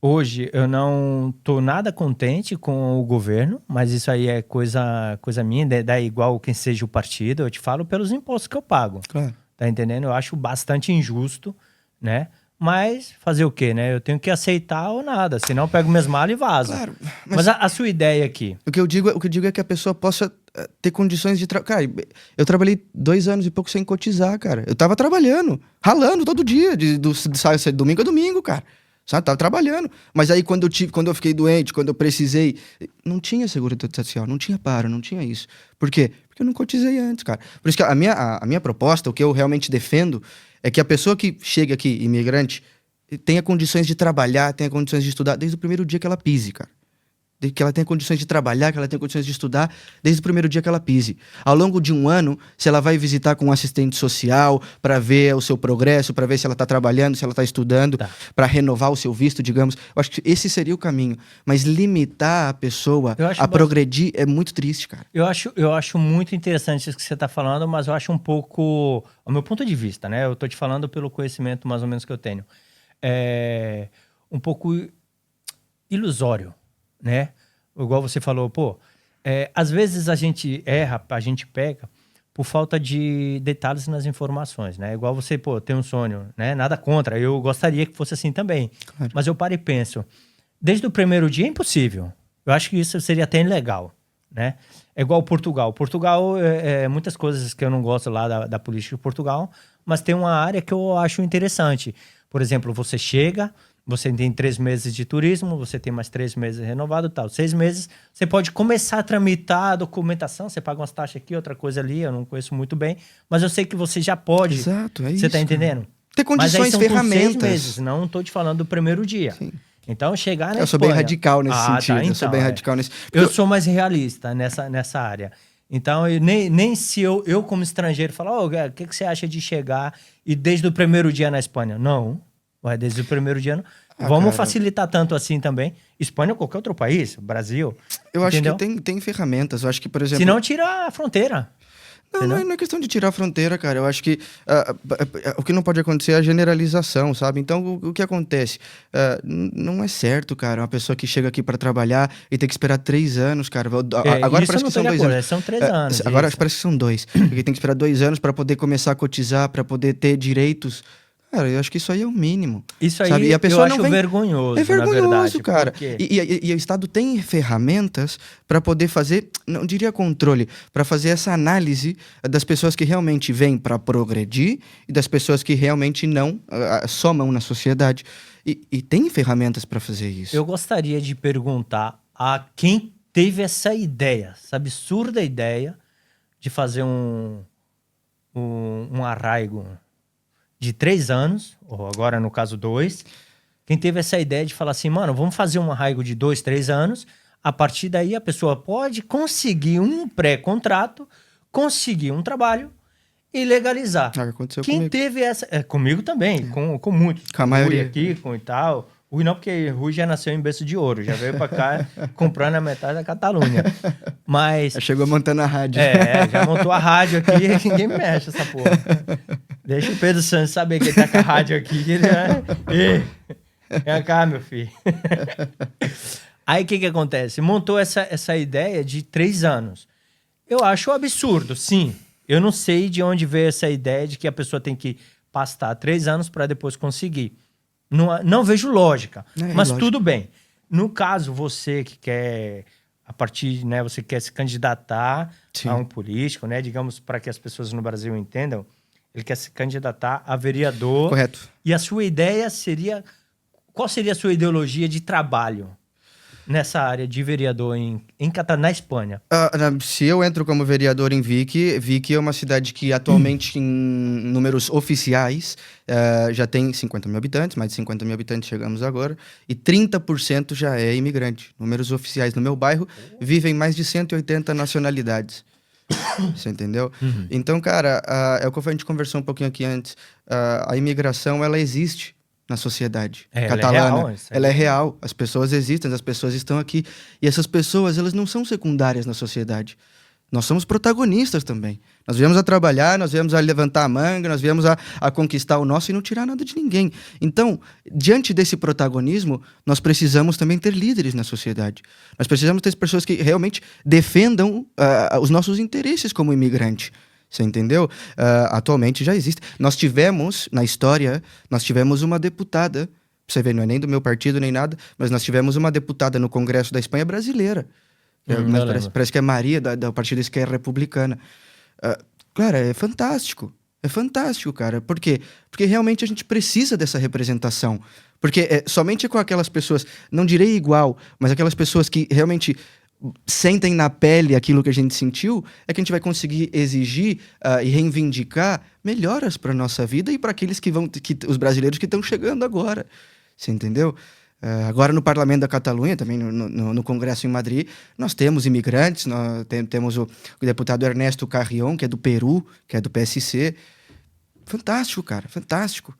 Hoje eu não tô nada contente com o governo, mas isso aí é coisa minha, dá igual quem seja o partido. Eu te falo pelos impostos que eu pago. Claro. Tá entendendo? Eu acho bastante injusto, né? Mas fazer o quê, né? Eu tenho que aceitar ou nada, senão eu pego minhas malas e vazo. Claro, mas a sua ideia aqui... O que eu digo é que a pessoa possa ter condições de... Cara, eu trabalhei 2 anos e pouco sem cotizar, cara. Eu tava trabalhando, ralando todo dia, de domingo a domingo, cara. Sabe? Tava trabalhando. Mas aí quando eu fiquei doente, quando eu precisei, não tinha seguridade social, não tinha paro, não tinha isso. Por quê? Porque eu não cotizei antes, cara. Por isso que a minha proposta, o que eu realmente defendo, é que a pessoa que chega aqui, imigrante, tenha condições de trabalhar, tenha condições de estudar desde o primeiro dia que ela pise, cara. Que ela tenha condições de trabalhar, que ela tenha condições de estudar desde o primeiro dia que ela pise. Ao longo de um ano, se ela vai visitar com um assistente social para ver o seu progresso, para ver se ela está trabalhando, se ela está estudando, para renovar o seu visto, digamos. Eu acho que esse seria o caminho. Mas limitar a pessoa a progredir é muito triste, cara. Eu acho muito interessante isso que você está falando, mas eu acho um pouco... Ao meu ponto de vista, né? Eu estou te falando pelo conhecimento mais ou menos que eu tenho. Um pouco ilusório, né? Igual você falou, às vezes a gente erra, a gente pega por falta de detalhes nas informações, né? Igual você, tem um sonho, né? Nada contra, eu gostaria que fosse assim também. Claro. Mas eu paro e penso, desde o primeiro dia é impossível. Eu acho que isso seria até ilegal, né? É igual Portugal. Portugal, muitas coisas que eu não gosto lá da política de Portugal, mas tem uma área que eu acho interessante. Por exemplo, você chega... Você tem 3 meses de turismo, você tem mais 3 meses renovado e tal. 6 meses, você pode começar a tramitar a documentação, você paga umas taxas aqui, outra coisa ali, eu não conheço muito bem, mas eu sei que você já pode. Exato, isso. Você tá entendendo? Ter condições, mas aí são ferramentas. 6 meses, não tô te falando do primeiro dia. Sim. Então, chegar na Eu sou bem radical nesse sentido. Então, eu sou bem radical nesse... Eu sou mais realista nessa área. Então, nem se eu como estrangeiro, falar, o que você acha de chegar e desde o primeiro dia na Espanha? Não. Desde o primeiro dia, vamos facilitar tanto assim também. Espanha ou qualquer outro país, Brasil. Eu acho que tem ferramentas. Eu acho que, por exemplo... Se não, tira a fronteira. Não é questão de tirar a fronteira, cara. Eu acho que o que não pode acontecer é a generalização, sabe? Então, o que acontece? Não é certo, cara. Uma pessoa que chega aqui para trabalhar e tem que esperar 3 anos, cara. Agora parece que são 2 anos. São 3 anos. Agora parece que são 2. Porque tem que esperar 2 anos para poder começar a cotizar, para poder ter direitos... Cara, eu acho que isso aí é o mínimo. Isso aí sabe? E a pessoa eu acho vergonhoso, É vergonhoso, na verdade, cara. Porque... E o Estado tem ferramentas para poder fazer, não diria controle, para fazer essa análise das pessoas que realmente vêm para progredir e das pessoas que realmente não somam na sociedade. E tem ferramentas para fazer isso. Eu gostaria de perguntar a quem teve essa ideia, essa absurda ideia de fazer um arraigo de 3 anos, ou agora no caso 2, quem teve essa ideia de falar assim, mano, vamos fazer um arraigo de 2, 3 anos, a partir daí a pessoa pode conseguir um pré-contrato, conseguir um trabalho e legalizar. Aconteceu Quem comigo. teve essa... comigo também, com muitos. Com a maioria. Rui aqui, com e tal. Rui não, porque Rui já nasceu em berço de ouro, já veio pra cá comprando a metade da Catalunha. Mas... Já chegou montando a rádio. já montou a rádio aqui, ninguém mexe essa porra. Deixa o Pedro Santos saber que ele tá com a rádio aqui, que ele já... Ei, vem cá, meu filho. Aí o que acontece? Montou essa ideia de 3 anos. Eu acho absurdo, sim. Eu não sei de onde veio essa ideia de que a pessoa tem que pastar 3 anos para depois conseguir. Não vejo lógica, mas lógico. tudo bem. No caso, você que quer, a partir, né, você quer se candidatar Sim. a um político, né, digamos, para que as pessoas no Brasil entendam, ele quer se candidatar a vereador. Correto. E a sua ideia seria... Qual seria a sua ideologia de trabalho nessa área de vereador na Espanha? Se eu entro como vereador em Vic é uma cidade que atualmente, em números oficiais, já tem 50 mil habitantes, mais de 50 mil habitantes chegamos agora, e 30% já é imigrante. Números oficiais. No meu bairro, vivem mais de 180 nacionalidades. Você entendeu? Uhum. Então, cara, é o que a gente conversou um pouquinho aqui antes. A imigração, ela existe na sociedade catalana. Ela é real. As pessoas existem, as pessoas estão aqui. E essas pessoas, elas não são secundárias na sociedade. Nós somos protagonistas também. Nós viemos a trabalhar, nós viemos a levantar a manga, nós viemos a conquistar o nosso e não tirar nada de ninguém. Então, diante desse protagonismo, nós precisamos também ter líderes na sociedade. Nós precisamos ter pessoas que realmente defendam os nossos interesses como imigrante. Você entendeu? Atualmente já existe. Nós tivemos, na história, uma deputada, você vê, não é nem do meu partido nem nada, mas nós tivemos uma deputada no Congresso da Espanha brasileira. Parece que é Maria, do partido Esquerra Republicana. Cara, é fantástico. É fantástico, cara. Por quê? Porque realmente a gente precisa dessa representação. Porque somente com aquelas pessoas, não direi igual, mas aquelas pessoas que realmente sentem na pele aquilo que a gente sentiu, é que a gente vai conseguir exigir e reivindicar melhoras para nossa vida e para aqueles os brasileiros que estão chegando agora. Você entendeu? Agora no Parlamento da Catalunha, também no Congresso em Madrid, nós temos imigrantes, temos o deputado Ernesto Carrión, que é do Peru, que é do PSC. Fantástico, cara, fantástico.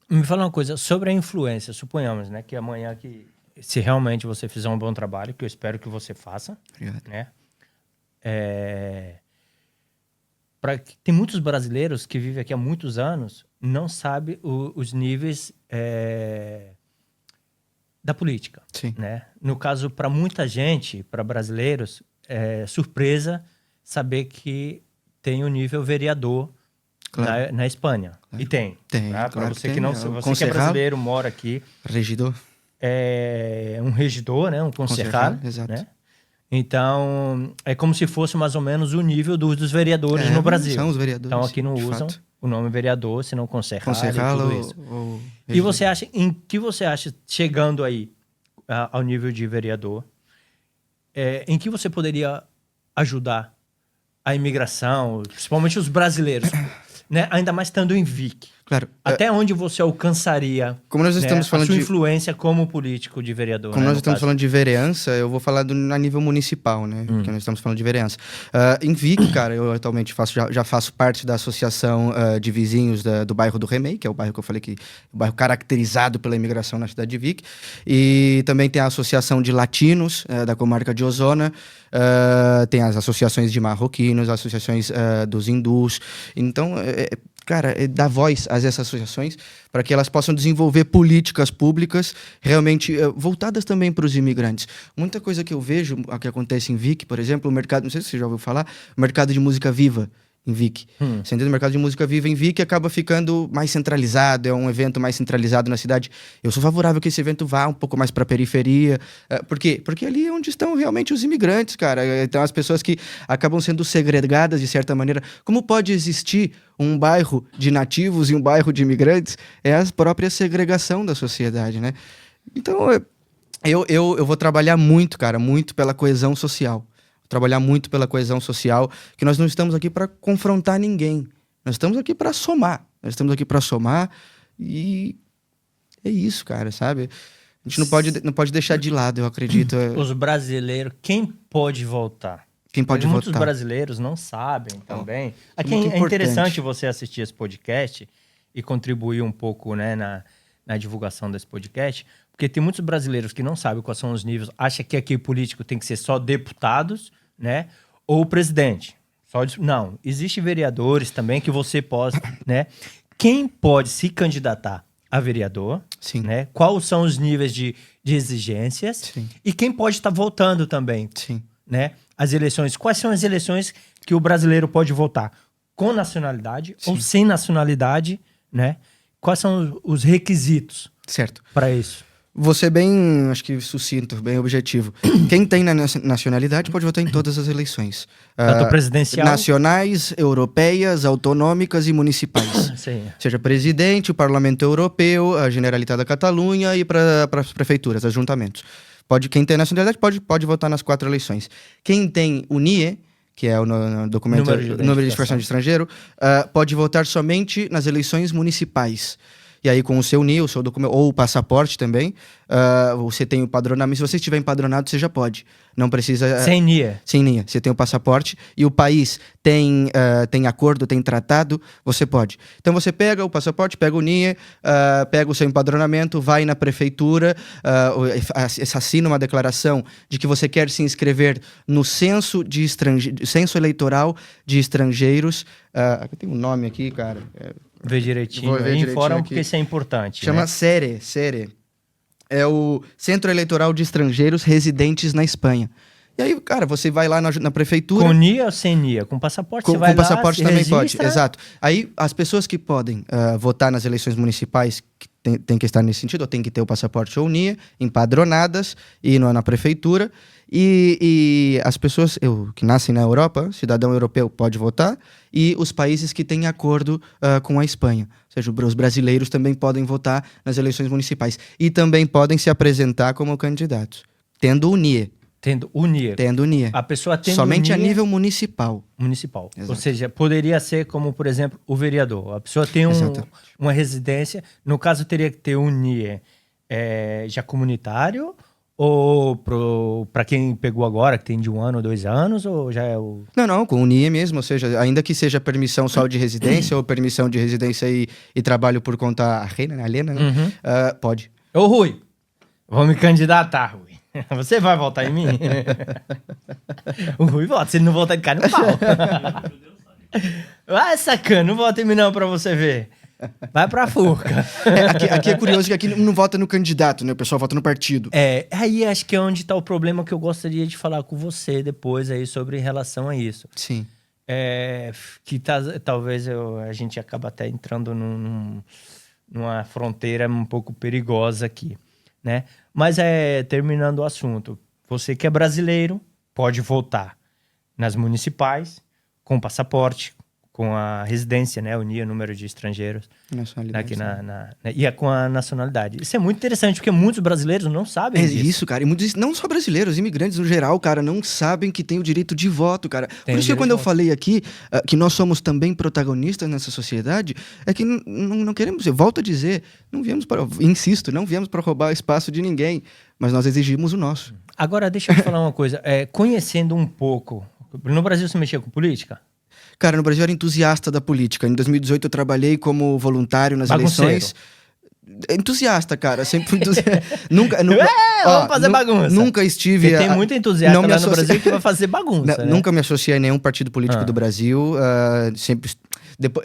Me fala uma coisa sobre a influência. Suponhamos, né, que amanhã, se realmente você fizer um bom trabalho, que eu espero que você faça, Obrigado. né? Tem muitos brasileiros que vivem aqui há muitos anos, não sabem os níveis da política. Sim. Né? No caso, para muita gente, para brasileiros, é surpresa saber que tem o nível vereador na Espanha. Claro. E tem. Tem, tá? Para claro você que que não, você que é brasileiro, mora aqui. Regidor. É um regidor, né? Um concejal. Exato. Né? Então, é como se fosse mais ou menos o nível dos vereadores no Brasil. São os vereadores. Então, aqui não usam fato. O nome vereador, senão concejal e tudo isso. E você acha, que você acha, chegando aí ao nível de vereador, em que você poderia ajudar a imigração, principalmente os brasileiros, né? Ainda mais estando em Vic? Claro. Até onde você alcançaria, como nós estamos falando a sua influência como político de vereador? Como né, nós estamos falando de vereança, eu vou falar a nível municipal, né? Porque nós estamos falando de vereança. Em Vic, cara, eu atualmente já faço parte da associação de vizinhos do bairro do Remei, que é o bairro que eu falei que o bairro caracterizado pela imigração na cidade de Vic. E também tem a associação de latinos da comarca de Osona. Tem as associações de marroquinos, associações dos hindus. Então, cara, dar voz a essas associações para que elas possam desenvolver políticas públicas realmente voltadas também para os imigrantes. Muita coisa que eu vejo, que acontece em Vic, por exemplo, o mercado, não sei se você já ouviu falar, o mercado de música viva em Vic. Você entende? O mercado de música viva em Vic acaba ficando mais centralizado, é um evento mais centralizado na cidade. Eu sou favorável que esse evento vá um pouco mais para a periferia. Por quê? Porque ali é onde estão realmente os imigrantes, cara. Então, as pessoas que acabam sendo segregadas de certa maneira. Como pode existir um bairro de nativos e um bairro de imigrantes? É a própria segregação da sociedade, né? Então, eu vou trabalhar muito, cara, muito pela coesão social. trabalhar muito pela coesão social, que nós não estamos aqui para confrontar ninguém. Nós estamos aqui para somar. Nós estamos aqui para somar e é isso, cara, sabe? A gente não pode deixar de lado, eu acredito. Os brasileiros, quem pode voltar? Quem pode Muitos votar? brasileiros não sabem também. Aqui muito é interessante importante. você assistir esse podcast e contribuir um pouco, né, na divulgação desse podcast, porque tem muitos brasileiros que não sabem quais são os níveis, acham que aqui político tem que ser só deputados, né, ou presidente. Não, existem vereadores também que você pode, né? Quem pode se candidatar a vereador, Sim. né? Quais são os níveis de exigências Sim. e quem pode estar votando também, Sim. né? As eleições, quais são as eleições que o brasileiro pode votar? Com nacionalidade ou sem nacionalidade, né? Quais são os requisitos Certo. para isso? Você bem, acho que sucinto, bem objetivo. Quem tem nacionalidade pode votar em todas as eleições. Tanto presidencial... Nacionais, europeias, autonômicas e municipais. Sim. Seja presidente, o Parlamento Europeu, a Generalitat da Catalunha e para as prefeituras, ajuntamentos. Quem tem nacionalidade pode votar nas 4 eleições. Quem tem o NIE, que é o documento Número de número de identificação de estrangeiro, pode votar somente nas eleições municipais. E aí, com o seu NIE, o seu documento, ou o passaporte também, você tem o padronamento. Se você estiver empadronado, você já pode. Não precisa... Sem NIE. Sem NIE. Você tem o passaporte e o país tem acordo, tem tratado, você pode. Então, você pega o passaporte, pega o NIE, pega o seu empadronamento, vai na prefeitura, assina uma declaração de que você quer se inscrever no censo eleitoral de estrangeiros. Tem um nome aqui, cara. Vê direitinho. Vou ver Aí, direitinho informa aqui. porque isso é importante. Chama né? SERE. É o Centro Eleitoral de Estrangeiros Residentes na Espanha. E aí, cara, você vai lá na prefeitura... Com NIE ou sem NIE? Com passaporte você vai com lá, passaporte se também registra. pode, exato. Aí, as pessoas que podem votar nas eleições municipais, que tem que estar nesse sentido, ou tem que ter o passaporte ou NIE, empadronadas, e na prefeitura. E as pessoas que nascem na Europa, cidadão europeu pode votar, e os países que têm acordo com a Espanha. Ou seja, os brasileiros também podem votar nas eleições municipais. E também podem se apresentar como candidatos, tendo o NIE. Tendo o NIE. Tendo o NIE. A pessoa tendo Somente o a NIE nível municipal. municipal. Exato. Ou seja, poderia ser como, por exemplo, o vereador. A pessoa tem Exatamente. uma residência, no caso teria que ter um NIE já comunitário, ou para quem pegou agora, que tem de 1 ano ou 2 anos, ou já é o... Não, com o NIE mesmo, ou seja, ainda que seja permissão só de residência ou permissão de residência e trabalho por conta alheena, né? Pode. Ô, Rui, vou me candidatar, Rui. Você vai votar em mim? O Rui vota, se ele não votar, ele cai no pau. Vai, sacana, não vota em mim não pra você ver. Vai pra furca. Aqui é curioso que aqui não vota no candidato, né? O pessoal vota no partido. Aí acho que é onde tá o problema que eu gostaria de falar com você depois aí sobre em relação a isso. Sim. Talvez a gente acaba até entrando numa fronteira um pouco perigosa aqui, né? Mas terminando o assunto, você que é brasileiro pode votar nas municipais com passaporte, com a residência, né? O NIE, número de estrangeiros, Nacionalidade. aqui e com a nacionalidade. Isso é muito interessante, porque muitos brasileiros não sabem disso. Isso, cara. E muitos, não só brasileiros, imigrantes no geral, cara, não sabem que tem o direito de voto, cara. Por isso que quando eu falei aqui que nós somos também protagonistas nessa sociedade, é que não queremos, eu volto a dizer, insisto, não viemos para roubar o espaço de ninguém, mas nós exigimos o nosso. Agora, deixa eu te falar uma coisa. Conhecendo um pouco, no Brasil você mexia com política? Cara, no Brasil eu era entusiasta da política. Em 2018 eu trabalhei como voluntário nas Bagunceiro. eleições. Entusiasta, cara. Sempre fui entusiasta. Vamos fazer bagunça. Nunca estive... Porque tem muito entusiasta lá no Brasil que vai fazer bagunça. né? Nunca me associei a nenhum partido político do Brasil.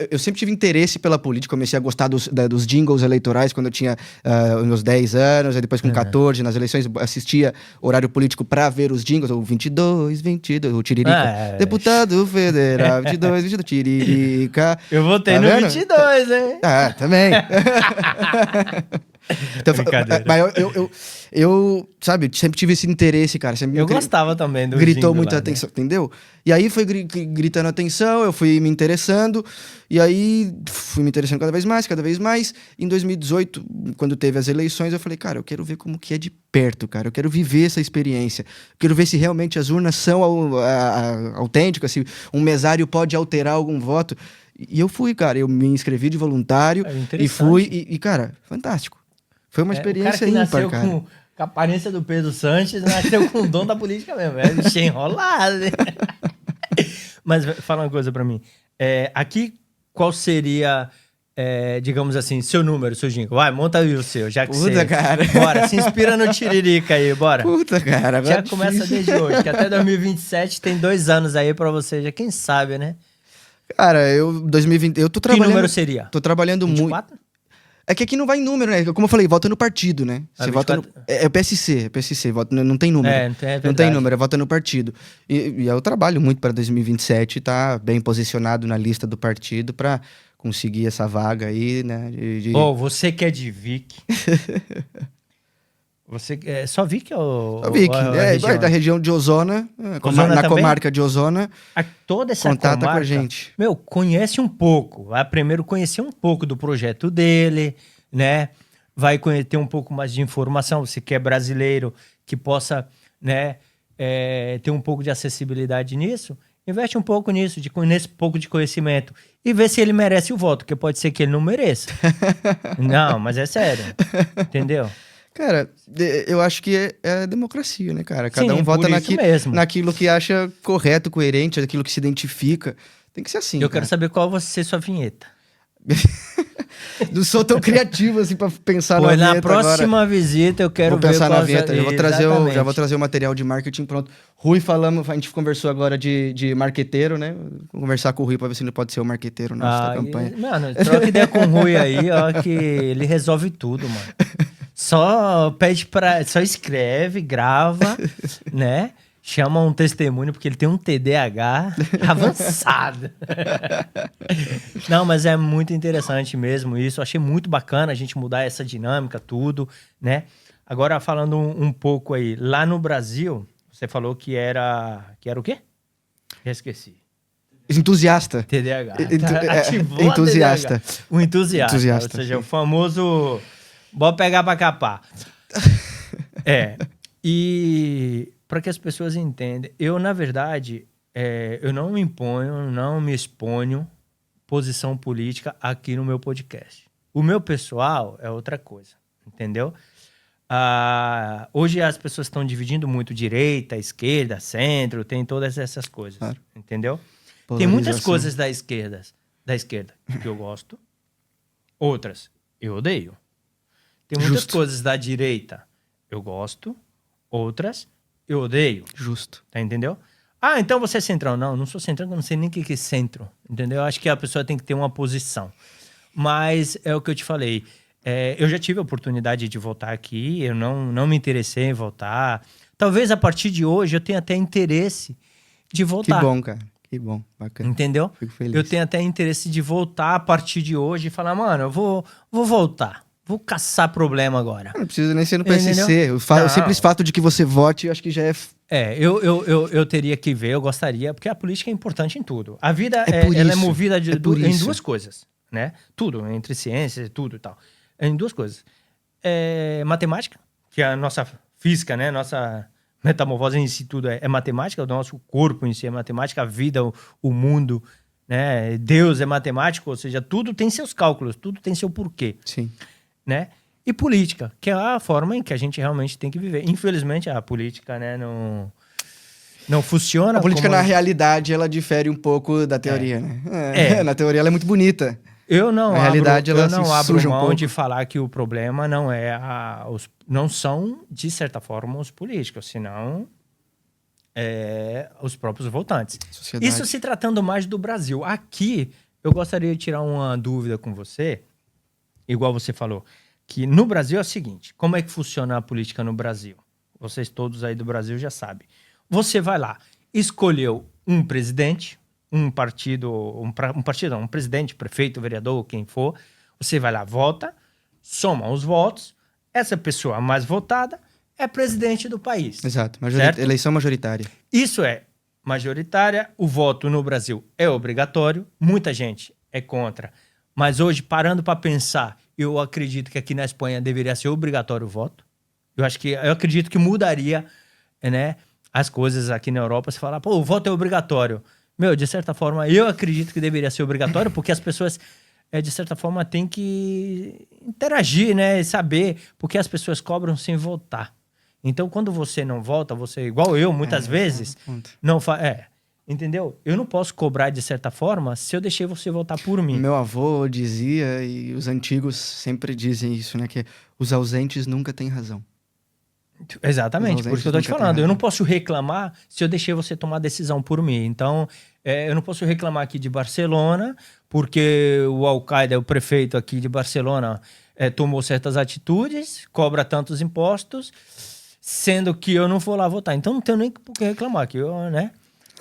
Eu sempre tive interesse pela política. Comecei a gostar dos jingles eleitorais quando eu tinha meus 10 anos. Aí depois com 14, nas eleições, assistia horário político pra ver os jingles. O 22, o Tiririca. Deputado federal, 22, Tiririca. Eu votei Tá no vendo? 22, hein? Também. Então, Brincadeira. mas eu, sabe, sempre tive esse interesse, cara. Sempre Eu gostava também do gritou jingle muita lá, atenção, né? entendeu? E aí foi gritando atenção, eu fui me interessando, e aí fui me interessando cada vez mais, cada vez mais. Em 2018, quando teve as eleições, eu falei, cara, eu quero ver como que é de perto, cara. Eu quero viver essa experiência. Eu quero ver se realmente as urnas são autênticas, se um mesário pode alterar algum voto. E eu fui, cara. Eu me inscrevi de voluntário e fui. E, cara, fantástico. Foi uma experiência o cara que ímpar, nasceu cara. com a aparência do Pedro Sanches, nasceu com o dom da política mesmo. É bicho enrolado, né? Mas fala uma coisa pra mim. Aqui, qual seria, digamos assim, seu número, seu jingle? Vai, monta aí o seu, já que Puta, você... cara. Bora, se inspira no Tiririca aí, bora. Puta, cara. Agora Já começa desde hoje, que até 2027 tem 2 anos aí pra você, já quem sabe, né? Cara, 2020, eu tô Que trabalhando. número seria? Tô trabalhando muito. 24? É que aqui não vai em número, né? Como eu falei, vota no partido, né? Ah, Você vota no. 24? É PSC, vota, não tem número. Não tem, Não tem número, vota no partido. E eu trabalho muito para 2027, tá bem posicionado na lista do partido para conseguir essa vaga aí, né? Você que é de Vic. Você é só Vic ou Eu vi que ou a é região? da região de Ozona, Ozona na também? comarca de Ozona, Toda essa contata com a comarca, gente. meu, conhece um pouco. Vai primeiro conhecer um pouco do projeto dele, né? Vai ter um pouco mais de informação. Você que é brasileiro, que possa, né, ter um pouco de acessibilidade nisso, investe um pouco nisso, nesse pouco de conhecimento. E vê se ele merece o voto, porque pode ser que ele não mereça. Não, mas é sério. Entendeu? Cara, eu acho que é democracia, né, cara? Cada Sim, um vota por isso mesmo. naquilo que acha correto, coerente, naquilo que se identifica. Tem que ser assim, Eu cara. quero saber qual vai ser sua vinheta. Não sou tão criativo assim pra pensar Pô, na na vinheta próxima agora. visita eu quero Vou pensar ver na vinheta. Já vou Exatamente. trazer o material de marketing pronto. Rui, a gente conversou agora de marqueteiro, né? Vou conversar com o Rui pra ver se ele pode ser o marqueteiro nosso da campanha. Mano, troca ideia com o Rui aí, ó, que ele resolve tudo, mano. Só escreve, grava, né? Chama um testemunho, porque ele tem um TDAH avançado. Não, mas é muito interessante mesmo isso. Achei muito bacana a gente mudar essa dinâmica, tudo, né? Agora, falando um pouco aí, lá no Brasil, você falou que era o quê? Já esqueci. Entusiasta. TDAH. Ativou entusiasta. TDAH. O entusiasta. Ou seja, sim. o famoso... Bora pegar pra capar. E para que as pessoas entendam, eu, na verdade, eu não me imponho, não me exponho posição política aqui no meu podcast. O meu pessoal é outra coisa, entendeu? Hoje as pessoas estão dividindo muito direita, esquerda, centro, tem todas essas coisas, Claro. entendeu? Tem muitas coisas da esquerda que eu gosto, outras eu odeio. Tem muitas coisas da direita eu gosto, outras eu odeio. Justo. Tá, entendeu? Então você é centrão. Não, não sou centrão, eu não sei nem o que é centro. Entendeu? Eu acho que a pessoa tem que ter uma posição. Mas é o que eu te falei. Eu já tive a oportunidade de voltar aqui, eu não me interessei em voltar. Talvez a partir de hoje eu tenha até interesse de voltar. Que bom, cara. Que bom. Bacana. Entendeu? Fico feliz. Eu tenho até interesse de voltar a partir de hoje e falar, mano, eu vou voltar. Vou caçar problema agora. Não precisa nem ser no PSC. Entendeu? O simples fato de que você vote, eu acho que já é... Eu teria que ver, eu gostaria, porque a política é importante em tudo. A vida ela é movida em duas coisas, né? Tudo, entre ciências e tudo e tal. Em duas coisas. Matemática, que é a nossa física, né? Nossa metamorfose em si tudo é matemática, o nosso corpo em si é matemática, a vida, o mundo, né? Deus é matemático, ou seja, tudo tem seus cálculos, tudo tem seu porquê. Sim. Né? E política, que é a forma em que a gente realmente tem que viver. Infelizmente, a política, né, não funciona. A política, na realidade, ela difere um pouco da teoria, né? Na teoria, ela é muito bonita. Na realidade, ela não abro suja mão um pouco. de falar que o problema não é não são, de certa forma, os políticos, senão os próprios votantes. Sociedade. Isso se tratando mais do Brasil. Aqui, eu gostaria de tirar uma dúvida com você, igual você falou, que no Brasil é o seguinte, como é que funciona a política no Brasil? Vocês todos aí do Brasil já sabem. Você vai lá, escolheu um presidente, um presidente, prefeito, vereador, quem for, você vai lá, vota, soma os votos, essa pessoa mais votada é presidente do país. Exato, certo? eleição majoritária. Isso é majoritária, o voto no Brasil é obrigatório, muita gente é contra. Mas hoje, parando para pensar, eu acredito que aqui na Espanha deveria ser obrigatório o voto. Eu acredito que mudaria, né, as coisas aqui na Europa. Se falar, pô, o voto é obrigatório. Meu, de certa forma, eu acredito que deveria ser obrigatório, porque as pessoas, de certa forma, têm que interagir, né, e saber, porque as pessoas cobram sem votar. Então, quando você não vota, você, igual eu, muitas vezes, não faz. Entendeu? Eu não posso cobrar de certa forma se eu deixei você votar por mim. Meu avô dizia, e os antigos sempre dizem isso, né? Que os ausentes nunca têm razão. Exatamente, por isso que eu tô te falando. Eu não posso reclamar se eu deixei você tomar a decisão por mim. Então, eu não posso reclamar aqui de Barcelona, porque o Al-Qaeda, o prefeito aqui de Barcelona, tomou certas atitudes, cobra tantos impostos, sendo que eu não vou lá votar. Então, não tenho nem por que reclamar, que eu, né?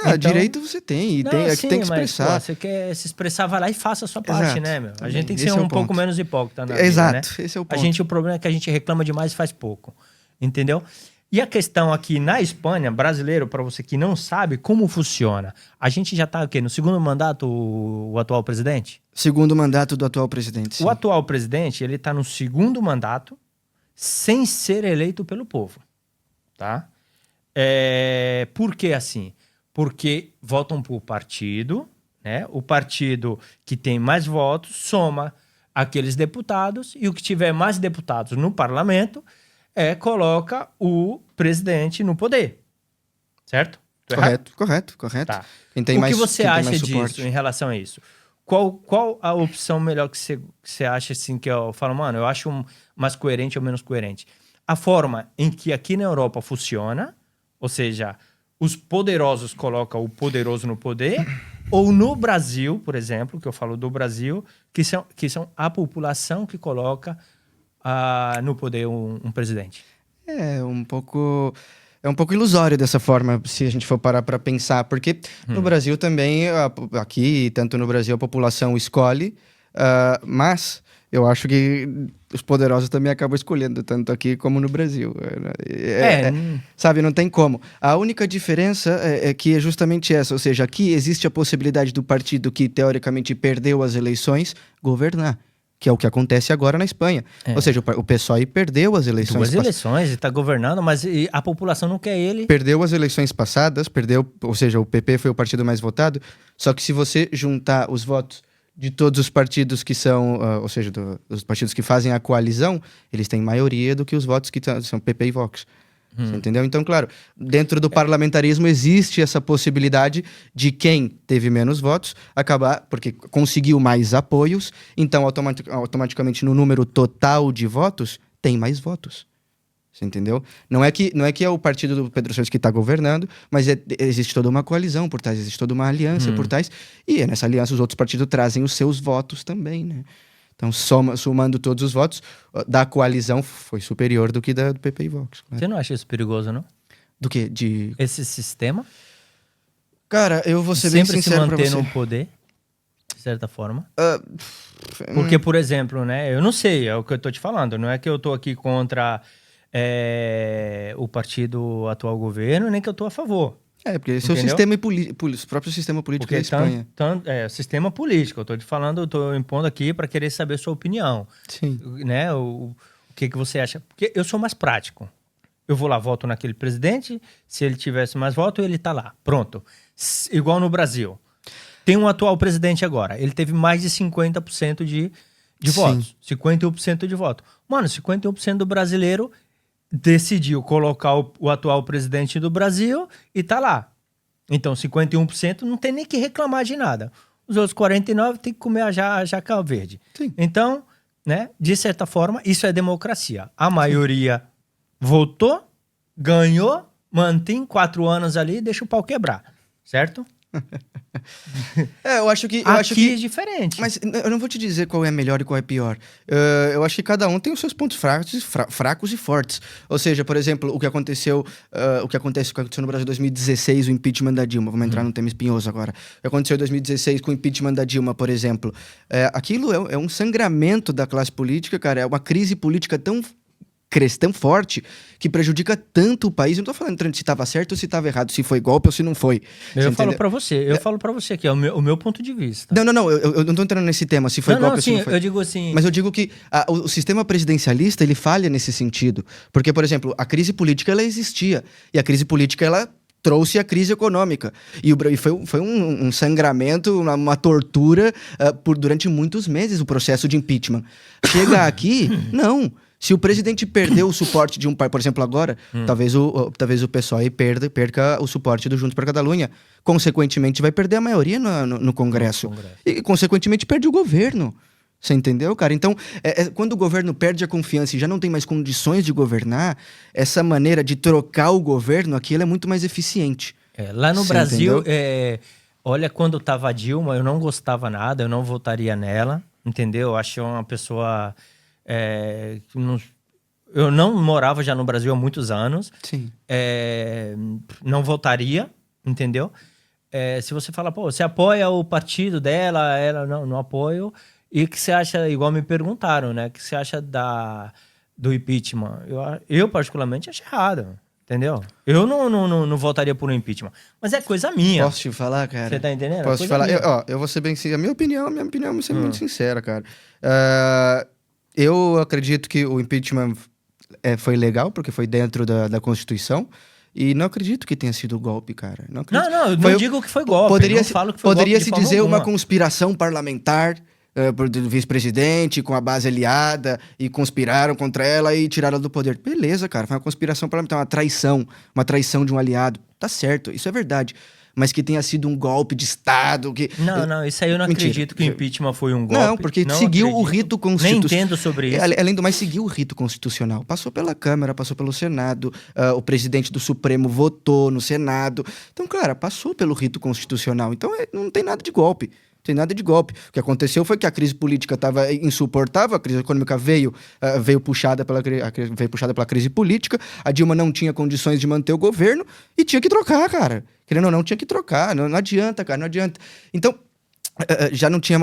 Então, direito você tem, e não, tem, sim, tem que expressar. Mas, pô, você quer se expressar, vai lá e faça a sua parte, Exato. né, meu? A gente tem que Esse ser é o um pouco ponto. menos hipócrita na Exato, vida, né? esse é o ponto. O problema é que a gente reclama demais e faz pouco, entendeu? E a questão aqui na Espanha, brasileiro, para você que não sabe como funciona, a gente já tá no segundo mandato, o atual presidente? Segundo mandato do atual presidente, sim. O atual presidente, ele tá no segundo mandato sem ser eleito pelo povo, tá? Por que assim? Porque votam por partido, né? O partido que tem mais votos soma aqueles deputados e o que tiver mais deputados no parlamento coloca o presidente no poder. Certo? Tô errado? Correto. Tá. Quem tem O mais, que você quem tem acha mais disso suporte. em relação a isso? Qual a opção melhor que você acha assim que eu falo, mano, eu acho mais coerente ou menos coerente? A forma em que aqui na Europa funciona, ou seja, os poderosos colocam o poderoso no poder, ou no Brasil, por exemplo, que eu falo do Brasil, que são a população que coloca no poder um presidente. É um pouco ilusório dessa forma, se a gente for parar para pensar, porque no Brasil também, aqui, tanto no Brasil, a população escolhe, mas eu acho que os poderosos também acabam escolhendo, tanto aqui como no Brasil. Sabe, não tem como. A única diferença é que é justamente essa, ou seja, aqui existe a possibilidade do partido que, teoricamente, perdeu as eleições, governar. Que é o que acontece agora na Espanha. Ou seja, o PSOE perdeu as eleições. Duas eleições, ele está governando, mas a população não quer ele. Perdeu as eleições passadas, ou seja, o PP foi o partido mais votado. Só que se você juntar os votos de todos os partidos que são, ou seja, dos partidos que fazem a coalizão, eles têm maioria do que os votos que são PP e Vox. Você entendeu? Então, claro, dentro do parlamentarismo existe essa possibilidade de quem teve menos votos acabar, porque conseguiu mais apoios, então automaticamente no número total de votos, tem mais votos. Você entendeu? Não é que é o partido do Pedro Sánchez que está governando, mas existe toda uma coalizão por trás, existe toda uma aliança por trás, e nessa aliança os outros partidos trazem os seus votos também, né? Então, somando todos os votos, da coalizão foi superior do que do PP e Vox. Claro. Você não acha isso perigoso, não? Do que? Esse sistema? Cara, eu vou ser bem sincero pra você. Sempre se manter no poder, de certa forma. Porque, por exemplo, né? Eu não sei, é o que eu tô te falando. Não é que eu tô aqui contra o partido atual governo, nem que eu tô a favor. Porque esse é o sistema o próprio sistema político da Espanha. Sistema político. Eu tô te falando, eu tô impondo aqui para querer saber a sua opinião. Sim. Né? O que você acha? Porque eu sou mais prático. Eu vou lá, voto naquele presidente, se ele tivesse mais voto, ele tá lá. Pronto. Igual no Brasil. Tem um atual presidente agora. Ele teve mais de 50% de votos. 51% de voto. Mano, 51% do brasileiro decidiu colocar o atual presidente do Brasil e tá lá. Então, 51% não tem nem que reclamar de nada. Os outros 49% tem que comer a jaca verde. Sim. Então, né, de certa forma, isso é democracia. A maioria votou, ganhou, mantém 4 anos ali e deixa o pau quebrar. Certo? Eu acho que... Aqui é diferente. Mas eu não vou te dizer qual é melhor e qual é pior. Eu acho que cada um tem os seus pontos fracos e fortes. Ou seja, por exemplo, o que aconteceu no Brasil em 2016, o impeachment da Dilma. Vamos entrar num tema espinhoso agora. O que aconteceu em 2016 com o impeachment da Dilma, por exemplo. Aquilo é um sangramento da classe política, cara. É uma crise política tão tão forte que prejudica tanto o país. Eu não tô falando se estava certo ou se estava errado, se foi golpe ou se não foi. Eu falo pra você aqui, é o meu ponto de vista. Não, eu não tô entrando nesse tema, se foi golpe ou se não foi. Eu digo assim... Mas eu digo que o sistema presidencialista, ele falha nesse sentido. Porque, por exemplo, a crise política, ela existia. E a crise política, ela trouxe a crise econômica. E foi um sangramento, uma tortura durante muitos meses, o processo de impeachment. Chega aqui, não. Se o presidente perdeu o suporte de um pai, por exemplo, agora, talvez o PSOE perca o suporte do Juntos per Catalunha. Consequentemente, vai perder a maioria no Congresso. E, consequentemente, perde o governo. Você entendeu, cara? Então, quando o governo perde a confiança e já não tem mais condições de governar, essa maneira de trocar o governo aqui, ela é muito mais eficiente. Lá no Brasil, olha, quando tava a Dilma, eu não gostava nada, eu não votaria nela, entendeu? Eu achei uma pessoa... eu não morava já no Brasil há muitos anos. Sim. Não votaria, entendeu? Se você fala, pô, você apoia o partido dela, ela não apoio. E o que você acha, igual me perguntaram, né? O que você acha do impeachment? Eu particularmente acho errado, entendeu? Eu não votaria por um impeachment. Mas é coisa minha. Posso te falar, cara? Você tá entendendo? Posso te falar? Eu vou ser bem sincero. Minha opinião é ser muito sincera, cara. Eu acredito que o impeachment foi legal, porque foi dentro da Constituição. E não acredito que tenha sido golpe, cara. Não, eu não digo que foi golpe. Poderia-se dizer uma conspiração parlamentar do vice-presidente com a base aliada e conspiraram contra ela e tiraram ela do poder. Beleza, cara. Foi uma conspiração parlamentar, uma traição de um aliado. Tá certo, isso é verdade. Mas que tenha sido um golpe de Estado. Não, isso aí eu não acredito que o impeachment foi um golpe. Não, porque seguiu o rito constitucional. Nem entendo sobre isso. Além do mais, seguiu o rito constitucional. Passou pela Câmara, passou pelo Senado, o presidente do Supremo votou no Senado. Então, claro, passou pelo rito constitucional. Então, não tem nada de golpe. Tem nada de golpe. O que aconteceu foi que a crise política estava insuportável, a crise econômica veio puxada pela crise política, a Dilma não tinha condições de manter o governo e tinha que trocar, cara. Querendo ou não, tinha que trocar. Não adianta, cara, não adianta. Então,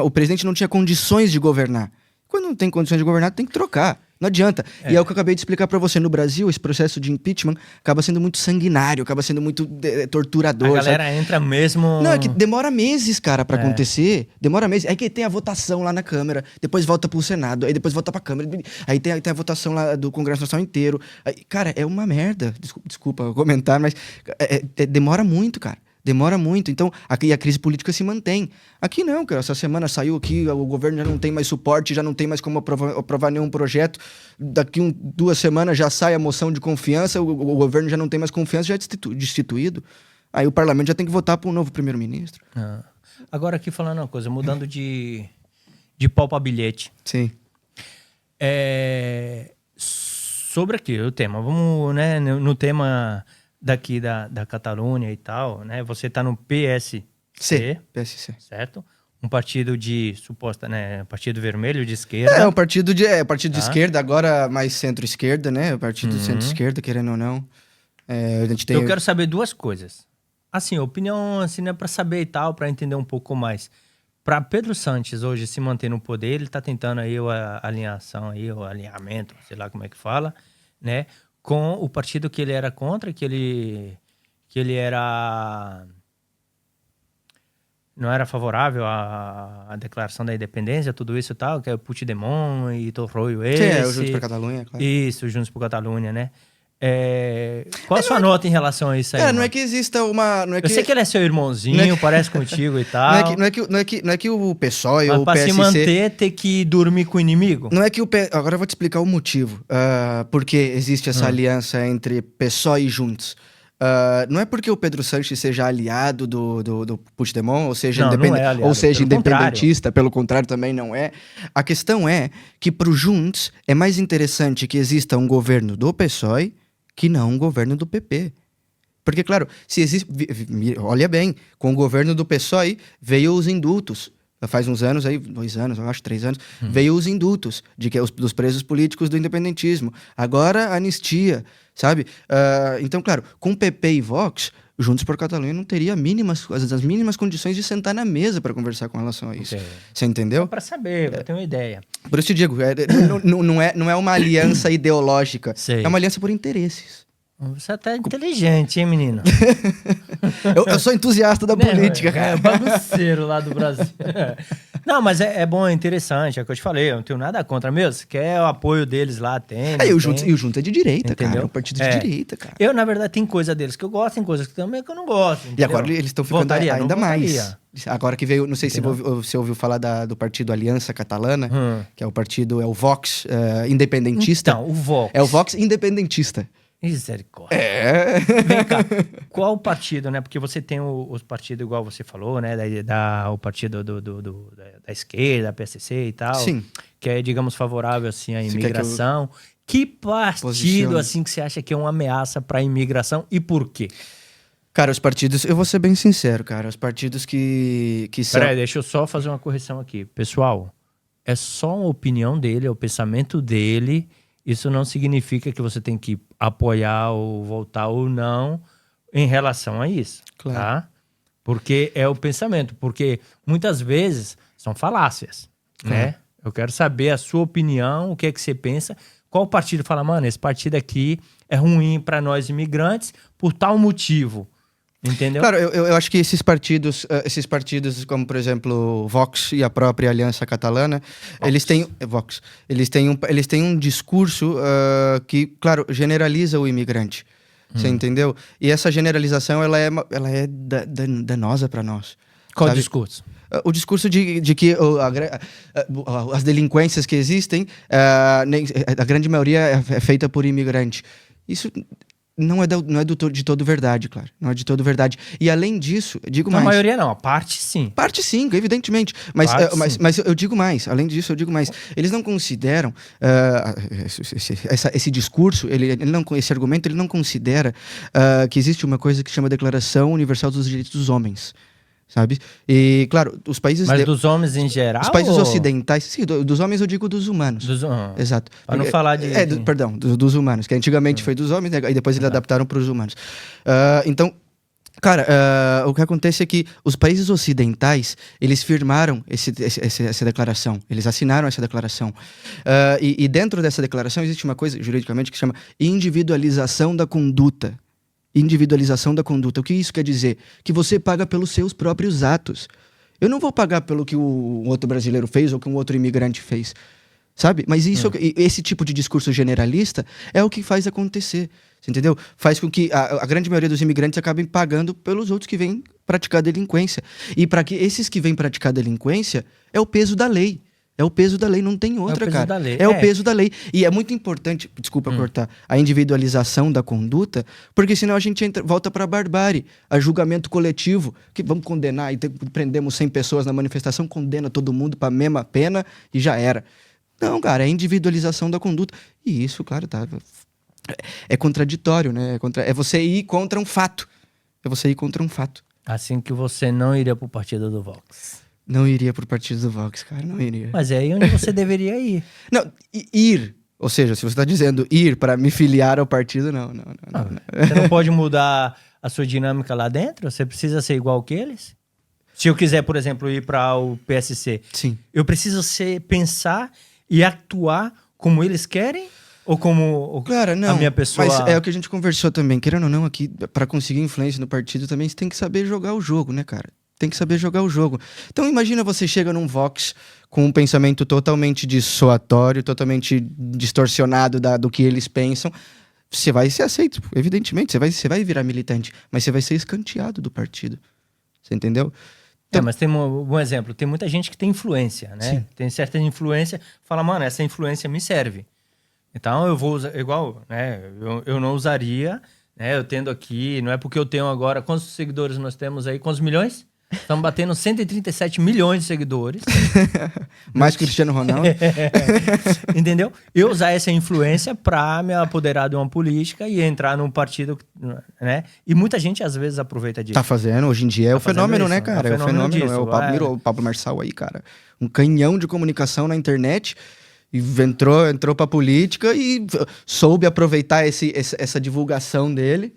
o presidente não tinha condições de governar. Quando não tem condições de governar, tem que trocar. Não adianta. E é o que eu acabei de explicar pra você. No Brasil, esse processo de impeachment acaba sendo muito sanguinário, acaba sendo muito torturador. A galera entra mesmo... Não, é que demora meses, cara, pra acontecer. Demora meses. Aí que tem a votação lá na Câmara, depois volta pro Senado, aí depois volta pra Câmara, aí tem a votação lá do Congresso Nacional inteiro. Aí, cara, é uma merda. Desculpa comentar, mas demora muito, cara. Demora muito. Então, aqui a crise política se mantém. Aqui não, cara. Essa semana saiu aqui, o governo já não tem mais suporte, já não tem mais como aprovar nenhum projeto. Daqui 2 semanas já sai a moção de confiança, o governo já não tem mais confiança, já é destituído. Aí o parlamento já tem que votar para um novo primeiro-ministro. Agora aqui falando uma coisa, mudando de pau para bilhete. Sim. Sobre aqui o tema. Vamos, né, no tema... daqui da Catalunha e tal, né? Você tá no PSC, certo? Um partido de suposta, né? Partido vermelho de esquerda. Um partido de esquerda, agora mais centro-esquerda, né? O partido de centro-esquerda, querendo ou não. A gente tem... Eu quero saber 2 coisas. Assim, opinião, assim, né? Para saber e tal, para entender um pouco mais. Para Pedro Sanches hoje se manter no poder, ele tá tentando aí a alinhação aí, o alinhamento, sei lá como é que fala, né? Com o partido que ele era contra, que ele era... não era favorável à declaração da independência, tudo isso e tal, que é o Puigdemont e Torroio esse. Sim, o Juntos per Catalunha, claro. Isso, o Juntos per Catalunha, né? Qual a sua nota em relação a isso aí? Não é que exista uma... Eu sei que ele é seu irmãozinho, parece contigo e tal. Não é que o PSOE ou o PSC... Mas pra se manter, ter que dormir com o inimigo? Não é que Agora eu vou te explicar o motivo. Porque existe essa aliança entre PSOE e Juntos. Não é porque o Pedro Sanches seja aliado do Puigdemont, ou seja, independentista, pelo contrário, também não é. A questão é que pro Juntos é mais interessante que exista um governo do PSOE que não um governo do PP. Porque, claro, se existe... Olha bem, com o governo do PSOE veio os indultos. Faz uns anos aí, 2 anos, eu acho, 3 anos, veio os indultos dos presos políticos do independentismo. Agora, anistia, sabe? Então, claro, com PP e Vox, Juntos por Catalunha não teria as mínimas condições de sentar na mesa para conversar com relação a isso. Você entendeu? Para saber, para ter uma ideia. Por isso te digo, não é uma aliança ideológica, é uma aliança por interesses. Você é até inteligente, hein, menino? eu sou entusiasta da política, cara. É bagunceiro lá do Brasil. Não, mas é bom, é interessante, é o que eu te falei, eu não tenho nada contra. Meu, se quer o apoio deles lá, tem. E o Junto é de direita, entendeu? Cara, é um partido de direita, cara. Eu, na verdade, tem coisa deles que eu gosto, tem coisas que também que eu não gosto. Entendeu? E agora eles estão ficando ainda mais. Agora que veio, não sei se você ouviu falar do partido Aliança Catalana, que é o Vox independentista. Então, o Vox. É o Vox independentista. Misericórdia. Vem cá, qual partido, né? Porque você tem os partidos, igual você falou, né? O partido da esquerda, PSC e tal. Sim. Que é, digamos, favorável, assim, à imigração. Que partido, assim, que você acha que é uma ameaça para a imigração e por quê? Cara, os partidos... Eu vou ser bem sincero, cara. Os partidos que são... Peraí, deixa eu só fazer uma correção aqui. Pessoal, é só uma opinião dele, é o pensamento dele... Isso não significa que você tem que apoiar ou votar ou não em relação a isso, claro. Tá? Porque é o pensamento, porque muitas vezes são falácias, né? Eu quero saber a sua opinião, o que é que você pensa, qual partido fala, mano, esse partido aqui é ruim para nós imigrantes por tal motivo, entendeu? Claro, eu acho que esses partidos como, por exemplo, o Vox e a própria Aliança Catalana, eles têm um discurso que, claro, generaliza o imigrante. Você entendeu? E essa generalização, ela é danosa para nós. Qual o discurso? O discurso de que as delinquências que existem, a grande maioria é feita por imigrante. Isso... Não é de todo verdade, claro. Não é de todo verdade. E além disso, eu digo mais. A maioria não, a parte sim. Parte sim, evidentemente. Mas eu digo mais. Além disso, eu digo mais. Eles não consideram esse discurso, esse argumento, ele não considera que existe uma coisa que se chama Declaração Universal dos Direitos dos Homens. Sabe? E, claro, os países... Mas dos homens em geral? Os países ocidentais... Sim, dos homens eu digo dos humanos. Exato. Para não falar de... Perdão, dos humanos, que antigamente foi dos homens, né? E depois eles adaptaram para os humanos. Então, cara, o que acontece é que os países ocidentais, eles firmaram essa declaração. Eles assinaram essa declaração. E dentro dessa declaração existe uma coisa, juridicamente, que se chama individualização da conduta. Individualização da conduta. O que isso quer dizer? Que você paga pelos seus próprios atos. Eu não vou pagar pelo que o outro brasileiro fez ou que um outro imigrante fez. Sabe? Mas esse tipo de discurso generalista é o que faz acontecer. Você entendeu? Faz com que a grande maioria dos imigrantes acabem pagando pelos outros que vêm praticar delinquência. E para que esses que vêm praticar delinquência, é o peso da lei. É o peso da lei, não tem outra, cara. É o peso da lei. E é muito importante, desculpa cortar, a individualização da conduta, porque senão a gente volta para a barbárie, a julgamento coletivo, que vamos condenar e prendemos 100 pessoas na manifestação, condena todo mundo para a mesma pena e já era. Não, cara, é individualização da conduta. E isso, claro, tá... É contraditório, né? É você ir contra um fato. Assim que você não iria pro partido do Vox. Não iria pro partido do Vox, cara, não iria. Mas é aí onde você deveria ir. Não, ir. Ou seja, se você está dizendo ir para me filiar ao partido, não. Você não pode mudar a sua dinâmica lá dentro? Você precisa ser igual que eles? Se eu quiser, por exemplo, ir para o PSC, sim. Eu preciso pensar e atuar como eles querem? Ou como Cara, não, a minha pessoa... Mas é o que a gente conversou também. Querendo ou não, aqui, para conseguir influência no partido também, você tem que saber jogar o jogo, né, cara? Tem que saber jogar o jogo. Então imagina você chega num Vox com um pensamento totalmente dissuatório, totalmente distorcionado do que eles pensam. Você vai ser aceito, evidentemente. Você vai virar militante, mas você vai ser escanteado do partido. Você entendeu? Então, mas tem um bom exemplo. Tem muita gente que tem influência, né? Sim. Tem certa influência. Fala, mano, essa influência me serve. Então eu vou usar... Igual, né? Eu não usaria, né? Eu tendo aqui... Não é porque eu tenho agora... Quantos seguidores nós temos aí? Quantos milhões? Estamos batendo 137 milhões de seguidores. Mais que o Cristiano Ronaldo. Entendeu? Eu usar essa influência para me apoderar de uma política e entrar num partido, né? E muita gente às vezes aproveita disso. Tá fazendo, hoje em dia é o fenômeno, né, cara? É o fenômeno disso, o Pablo virou o Pablo Marçal aí, cara. Um canhão de comunicação na internet. E entrou pra política e soube aproveitar essa divulgação dele.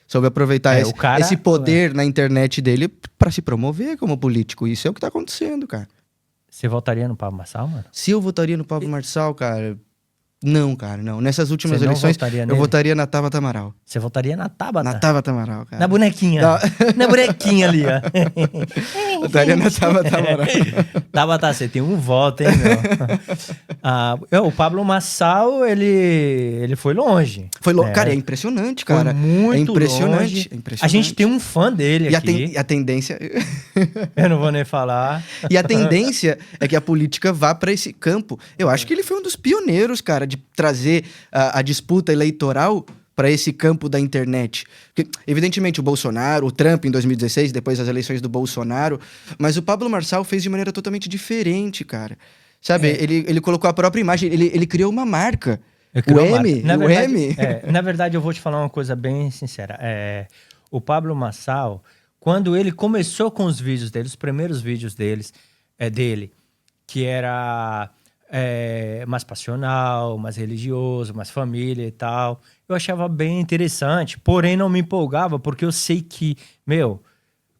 Soube aproveitar o cara, esse poder na internet dele pra se promover como político. Isso é o que tá acontecendo, cara. Você votaria no Pablo Marçal, mano? Se eu votaria no Pablo Marçal, cara... Não, cara, não. Nessas últimas Você não eleições, votaria eu nele? votaria na Tabata Amaral. Você votaria na Tabata? Na Tabata Amaral, cara. Na bonequinha. Na bonequinha ali, ó. Votaria na Tabata Amaral. Tabata, você tem um voto, hein, meu? O Pablo Marçal, ele foi longe. Cara, é impressionante, cara. Foi muito é impressionante, longe. é impressionante. A gente tem um fã dele E aqui. a tendência... Eu não vou nem falar. E a tendência é que a política vá para esse campo. Eu acho que ele foi um dos pioneiros, cara, de trazer a disputa eleitoral para esse campo da internet. Porque, evidentemente, o Bolsonaro, o Trump em 2016, depois das eleições do Bolsonaro, mas o Pablo Marçal fez de maneira totalmente diferente, cara. Sabe, ele colocou a própria imagem, ele criou uma marca. Na verdade, eu vou te falar uma coisa bem sincera. O Pablo Marçal, quando ele começou com os vídeos dele, os primeiros vídeos dele, que era mais passional, mais religioso, mais família e tal, eu achava bem interessante, porém não me empolgava, porque eu sei que,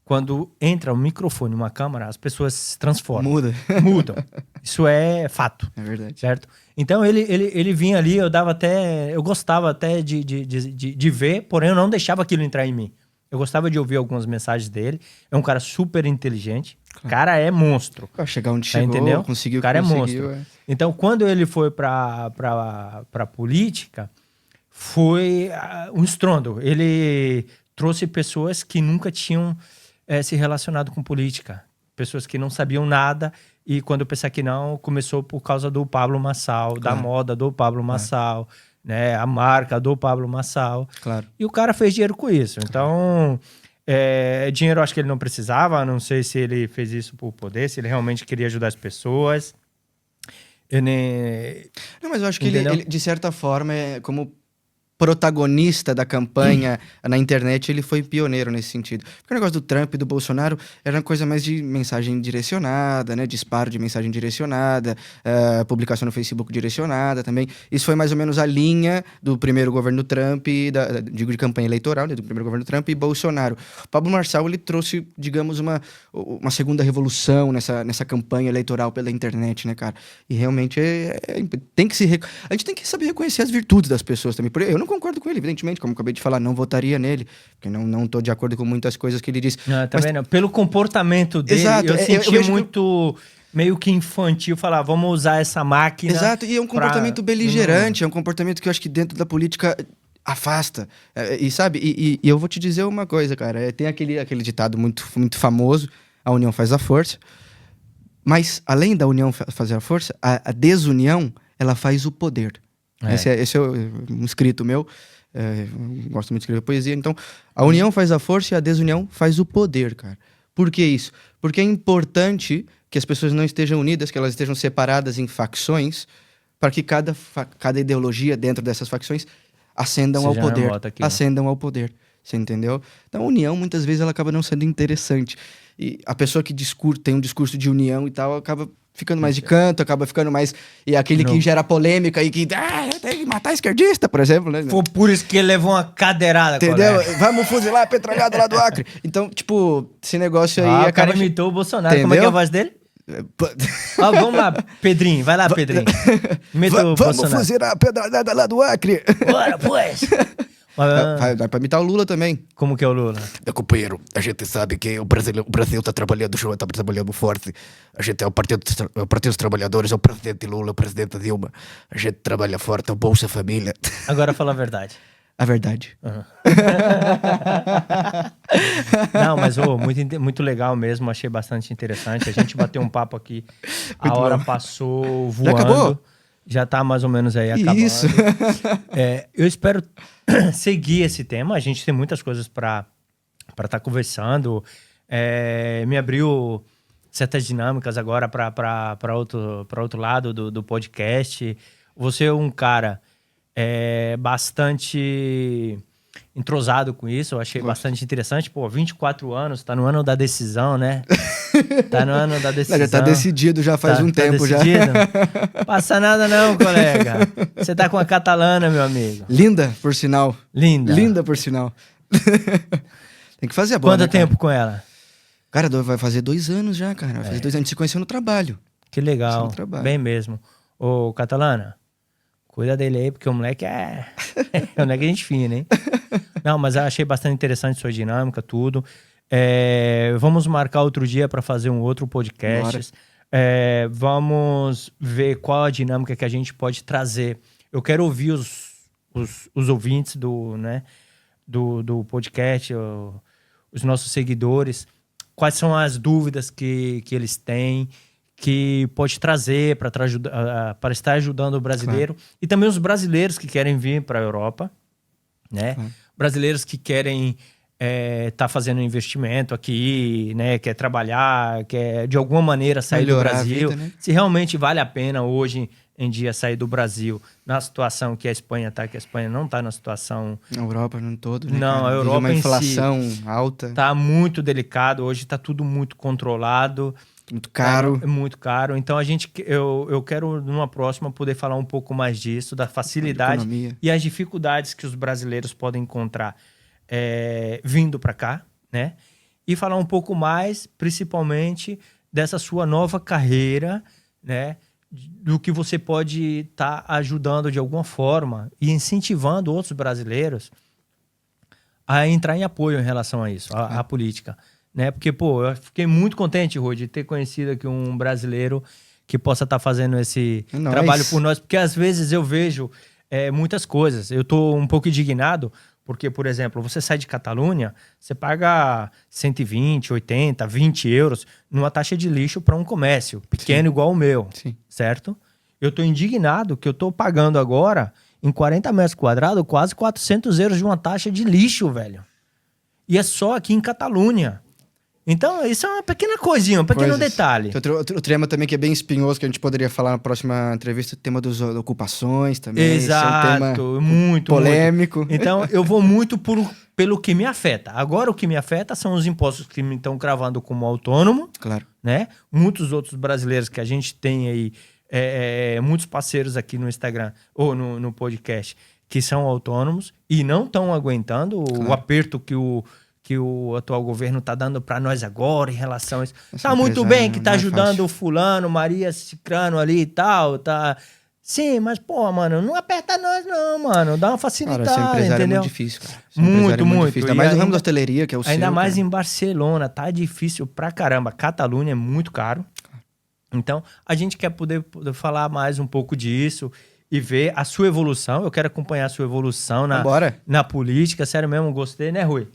quando entra um microfone, uma câmera, as pessoas se transformam. Mudam. Isso é fato. É verdade. Certo? Então ele vinha ali, eu gostava até de ver, porém eu não deixava aquilo entrar em mim. Eu gostava de ouvir algumas mensagens dele. É um cara super inteligente. O cara é monstro. Pra chegar onde chegou, entendeu? Conseguiu. O cara é monstro. Então, quando ele foi pra política, foi um estrondo. Ele trouxe pessoas que nunca tinham se relacionado com política. Pessoas que não sabiam nada. E quando eu pensei que não, começou por causa do Pablo Marçal, da moda do Pablo Marçal. Né, a marca do Pablo Marçal. Claro. E o cara fez dinheiro com isso. Então, dinheiro eu acho que ele não precisava. Não sei se ele fez isso por poder, se ele realmente queria ajudar as pessoas. Não, mas eu acho que ele, de certa forma, como protagonista da campanha na internet, ele foi pioneiro nesse sentido. Porque o negócio do Trump e do Bolsonaro era uma coisa mais de mensagem direcionada, né? Disparo de mensagem direcionada, publicação no Facebook direcionada também. Isso foi mais ou menos a linha do primeiro governo Trump, de campanha eleitoral, né? Do primeiro governo Trump e Bolsonaro. O Pablo Marçal, ele trouxe, digamos, uma segunda revolução nessa campanha eleitoral pela internet, né, cara? E realmente tem que a gente tem que saber reconhecer as virtudes das pessoas também. Eu não concordo com ele, evidentemente, como eu acabei de falar, não votaria nele, porque não tô de acordo com muitas coisas que ele diz. Não, também não. Pelo comportamento dele, eu senti muito meio que infantil falar, vamos usar essa máquina. Exato, e é um comportamento beligerante, é um comportamento que eu acho que dentro da política afasta. E sabe, e eu vou te dizer uma coisa, cara, tem aquele ditado muito, muito famoso, a união faz a força, mas além da união fazer a força, a desunião, ela faz o poder. Esse é um escrito meu. Gosto muito de escrever poesia. Então, a união faz a força e a desunião faz o poder, cara. Por que isso? Porque é importante que as pessoas não estejam unidas, que elas estejam separadas em facções, para que cada ideologia dentro dessas facções ascendam ao poder. Ascendam ao poder. Você entendeu? Então, a união, muitas vezes, ela acaba não sendo interessante. E a pessoa que tem um discurso de união e tal, acaba ficando mais de canto, acaba ficando mais... E aquele que gera polêmica e que... tem que matar esquerdista, por exemplo, né? Foi por isso que ele levou uma cadeirada, entendeu? Colega. Vamos fuzilar a petralhada lá do Acre. Então, tipo, esse negócio aí... O cara imitou o Bolsonaro. Entendeu? Como é que é a voz dele? Vamos lá, Pedrinho. Vai lá, Pedrinho. Vamos fuzilar a petralhada lá do Acre. Bora, pois. Vai pra imitar o Lula também. Como que é o Lula? Meu companheiro, a gente sabe que o Brasil tá trabalhando, o show tá trabalhando forte. A gente é o Partido dos Trabalhadores, é o presidente Lula, o presidente Dilma. A gente trabalha forte, é o Bolsa Família. Agora fala a verdade. A verdade. Uhum. Não, mas muito legal mesmo, achei bastante interessante. A gente bateu um papo aqui, a hora passou voando. Já acabou? Já tá mais ou menos aí acabando. Isso. Eu espero seguir esse tema. A gente tem muitas coisas para estar conversando. Me abriu certas dinâmicas agora para outro lado do podcast. Você é um cara bastante entrosado com isso. Eu achei bastante interessante. 24 anos, tá no ano da decisão, né? Tá no ano da decisão. Já tá decidido já faz um tempo já. Passa nada não, colega. Você tá com a catalana, meu amigo. Linda, por sinal. Linda. Linda, por sinal. Tem que fazer a boa, Quanto né, cara? tempo com ela? Cara, vai fazer 2 anos já, cara. Vai fazer 2 anos. A gente se conheceu no trabalho. Que legal. Isso é um trabalho. Bem mesmo. Ô, Catalana, cuida dele aí, porque o moleque é... o moleque é gente fina, hein? Não, mas eu achei bastante interessante sua dinâmica, tudo. Vamos marcar outro dia para fazer um outro podcast. Vamos ver qual a dinâmica que a gente pode trazer. Eu quero ouvir os ouvintes do podcast, os nossos seguidores, quais são as dúvidas que eles têm, que pode trazer para estar ajudando o brasileiro. Claro. E também os brasileiros que querem vir para a Europa, né? Claro. Brasileiros que querem tá fazendo investimento aqui, né? Quer trabalhar, quer de alguma maneira sair melhorar do Brasil. A vida, né? Se realmente vale a pena hoje em dia sair do Brasil na situação que a Espanha está, que a Espanha não está na situação... Na Europa no todo, né? Não, cara? a Europa uma inflação em si alta. Está muito delicado, hoje está tudo muito controlado. Muito caro. É muito caro. Então, eu quero, numa próxima, poder falar um pouco mais disso, da facilidade e as dificuldades que os brasileiros podem encontrar vindo para cá, né? E falar um pouco mais, principalmente, dessa sua nova carreira, né? Do que você pode estar ajudando de alguma forma e incentivando outros brasileiros a entrar em apoio em relação a isso, à política. Né? Porque, pô, eu fiquei muito contente, Rui, de ter conhecido aqui um brasileiro que possa estar fazendo esse trabalho por nós, porque às vezes eu vejo muitas coisas. Eu tô um pouco indignado, porque, por exemplo, você sai de Catalunha, você paga 120, 80, 20 euros numa taxa de lixo para um comércio pequeno. Sim. Igual o meu, sim. Certo? Eu tô indignado que eu tô pagando agora, em 40 metros quadrados, quase 400 euros de uma taxa de lixo, velho. E é só aqui em Catalunha. Então, isso é uma pequena coisinha, um pequeno detalhe. Outro tema também que é bem espinhoso, que a gente poderia falar na próxima entrevista, o tema das ocupações também. Exato, é um tema muito polêmico. Muito. Então, eu vou muito pelo que me afeta. Agora, o que me afeta são os impostos que me estão cravando como autônomo. Claro. Né? Muitos outros brasileiros que a gente tem aí, muitos parceiros aqui no Instagram ou no podcast, que são autônomos e não estão aguentando o aperto que o atual governo está dando para nós agora em relação a isso. Tá muito bem que está ajudando o fulano, Maria Cicrano ali e tal, tá... Sim, mas, pô, mano, não aperta nós não, mano. Dá uma facilitada, cara, ser empresário entendeu? É muito difícil, cara. Muito difícil. Ainda mais no ramo da hoteleria, que é o seu. Ainda mais cara. em Barcelona, tá difícil pra caramba. Catalunha é muito caro. Então, a gente quer poder falar mais um pouco disso e ver a sua evolução. Eu quero acompanhar a sua evolução na política. Sério mesmo, gostei, né, Rui?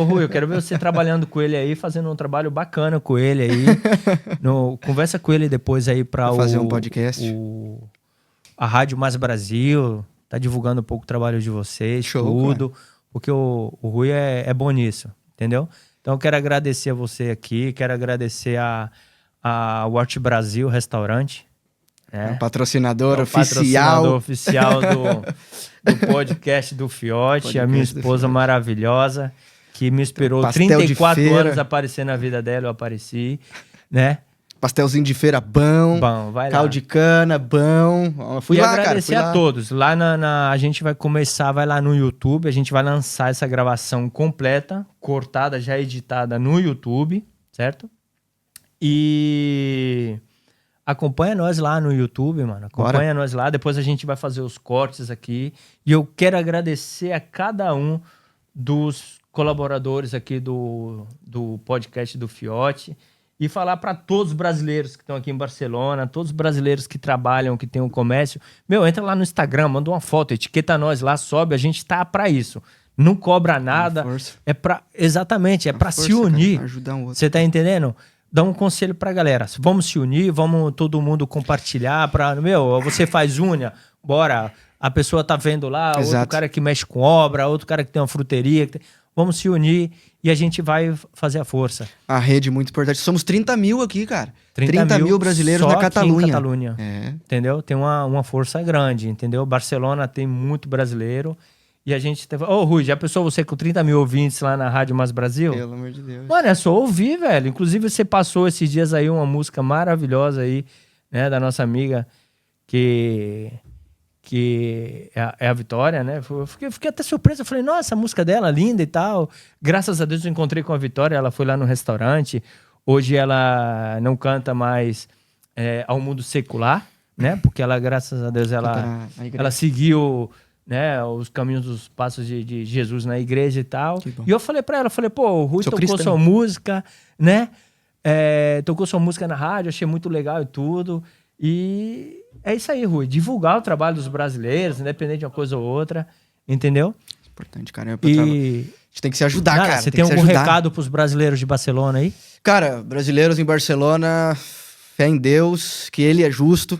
Rui, eu quero ver você trabalhando com ele aí, fazendo um trabalho bacana com ele aí. Conversa com ele depois aí pra fazer um podcast. A Rádio Mais Brasil, tá divulgando um pouco o trabalho de vocês, tudo. Cara. Porque o Rui é bom nisso, entendeu? Então eu quero agradecer a você aqui, quero agradecer a Wort Brasil Restaurante. O patrocinador oficial. Do podcast do Fiote, a minha esposa maravilhosa, que me esperou 34 anos aparecer na vida dela, eu apareci, né? Pastelzinho de feira bom, vai lá. Caldo de cana, bom. Fui lá, agradecer cara, a todos. Lá a gente vai começar, vai lá no YouTube, a gente vai lançar essa gravação completa, cortada, já editada no YouTube, certo? E... acompanha nós lá no YouTube, mano. Acompanha nós lá. Depois a gente vai fazer os cortes aqui. E eu quero agradecer a cada um dos colaboradores aqui do podcast do Fiote. E falar para todos os brasileiros que estão aqui em Barcelona, todos os brasileiros que trabalham, que tem um comércio. Entra lá no Instagram, manda uma foto, etiqueta nós lá, sobe. A gente tá para isso. Não cobra nada. Exatamente, é para se unir. Cara, ajudar um outro. Você tá entendendo? Dá um conselho pra galera. Vamos se unir, vamos todo mundo compartilhar. Você faz unha, bora. A pessoa tá vendo lá, outro cara que mexe com obra, outro cara que tem uma fruteria. Vamos se unir e a gente vai fazer a força. A rede muito importante. Somos 30 mil aqui, cara. 30 mil brasileiros na Catalunha. Catalunha. Entendeu? Tem uma força grande, entendeu? Barcelona tem muito brasileiro. E a gente teve... Rui, já pensou você com 30 mil ouvintes lá na Rádio Mais Brasil? Pelo amor de Deus. Mano, é só ouvir, velho. Inclusive, você passou esses dias aí uma música maravilhosa aí, né? Da nossa amiga que que é a Vitória, né? Eu fiquei até surpreso. Eu falei, nossa, a música dela é linda e tal. Graças a Deus eu encontrei com a Vitória. Ela foi lá no restaurante. Hoje ela não canta mais ao mundo secular, né? Porque ela, graças a Deus, ela seguiu, né, os caminhos dos passos de Jesus na igreja e tal. E eu falei pra ela, pô, o Rui tocou sua música, né? Tocou sua música na rádio, achei muito legal e tudo. E é isso aí, Rui. Divulgar o trabalho dos brasileiros, independente de uma coisa ou outra, entendeu? Importante, cara. A gente tem que se ajudar, cara. Você tem algum recado pros brasileiros de Barcelona aí? Cara, brasileiros em Barcelona, fé em Deus, que ele é justo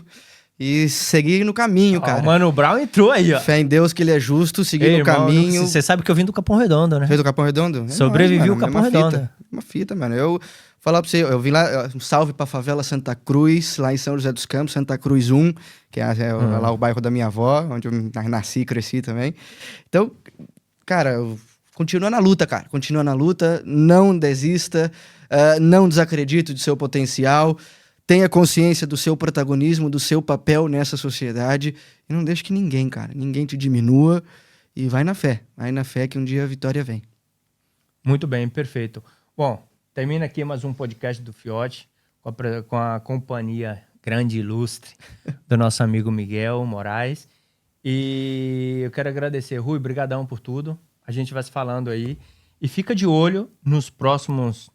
e seguir no caminho, cara. O Mano Brown entrou aí, ó. Fé em Deus que ele é justo, seguir no caminho. Você sabe que eu vim do Capão Redondo, né? Fez do Capão Redondo? Sobrevivi o Capão Redondo. Uma fita, mano. Eu falar pra você, eu vim lá, um salve pra favela Santa Cruz, lá em São José dos Campos, Santa Cruz 1, que é lá o bairro da minha avó, onde eu nasci e cresci também. Então, cara, continua na luta, cara. Continua na luta, não desista, não desacredite do seu potencial, tenha consciência do seu protagonismo, do seu papel nessa sociedade e não deixe que ninguém, cara, ninguém te diminua e vai na fé que um dia a vitória vem. Muito bem, perfeito. Bom, termina aqui mais um podcast do Fiote, com a companhia grande e ilustre do nosso amigo Miguel Moraes. E eu quero agradecer, Rui, brigadão por tudo. A gente vai se falando aí. E fica de olho nas próximas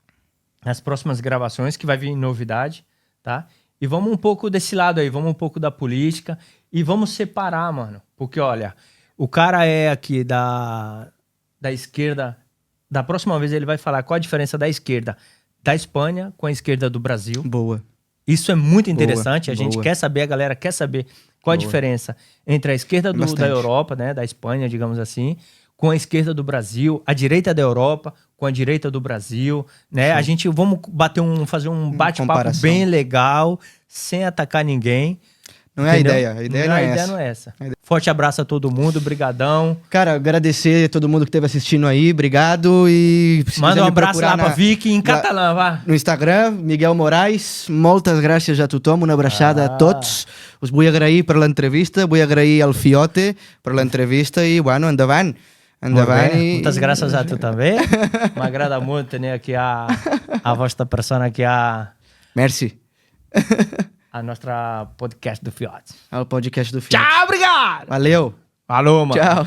gravações, que vai vir novidade, tá? E vamos um pouco desse lado aí, vamos um pouco da política e vamos separar, mano. Porque, olha, o cara é aqui da esquerda. Da próxima vez ele vai falar qual a diferença da esquerda da Espanha com a esquerda do Brasil. Boa. Isso é muito interessante. Boa, a gente quer saber, a galera quer saber qual a diferença entre a esquerda da Europa, né, da Espanha, digamos assim, com a esquerda do Brasil, a direita da Europa com a direita do Brasil, né? A gente vamos fazer um bate-papo bem legal, sem atacar ninguém. Não é entendeu? A ideia não é essa. Forte abraço a todo mundo, brigadão. Cara, agradecer a todo mundo que esteve assistindo aí, obrigado. E manda um abraço lá pra Vicky em catalã, vá. No Instagram, Miguel Moraes, moltes gràcies a tothom, una abraçada a tots. Us vull agrair per l'entrevista, vull agrair al Fiote per l'entrevista i, bueno, endavant. Muitas graças a tu também. M'agrada muito tenir aqui a vostra persona aqui Merci. A nossa podcast do Fiote. O podcast do Fiote. Tchau, obrigado! Valeu! Falou, mano. Tchau.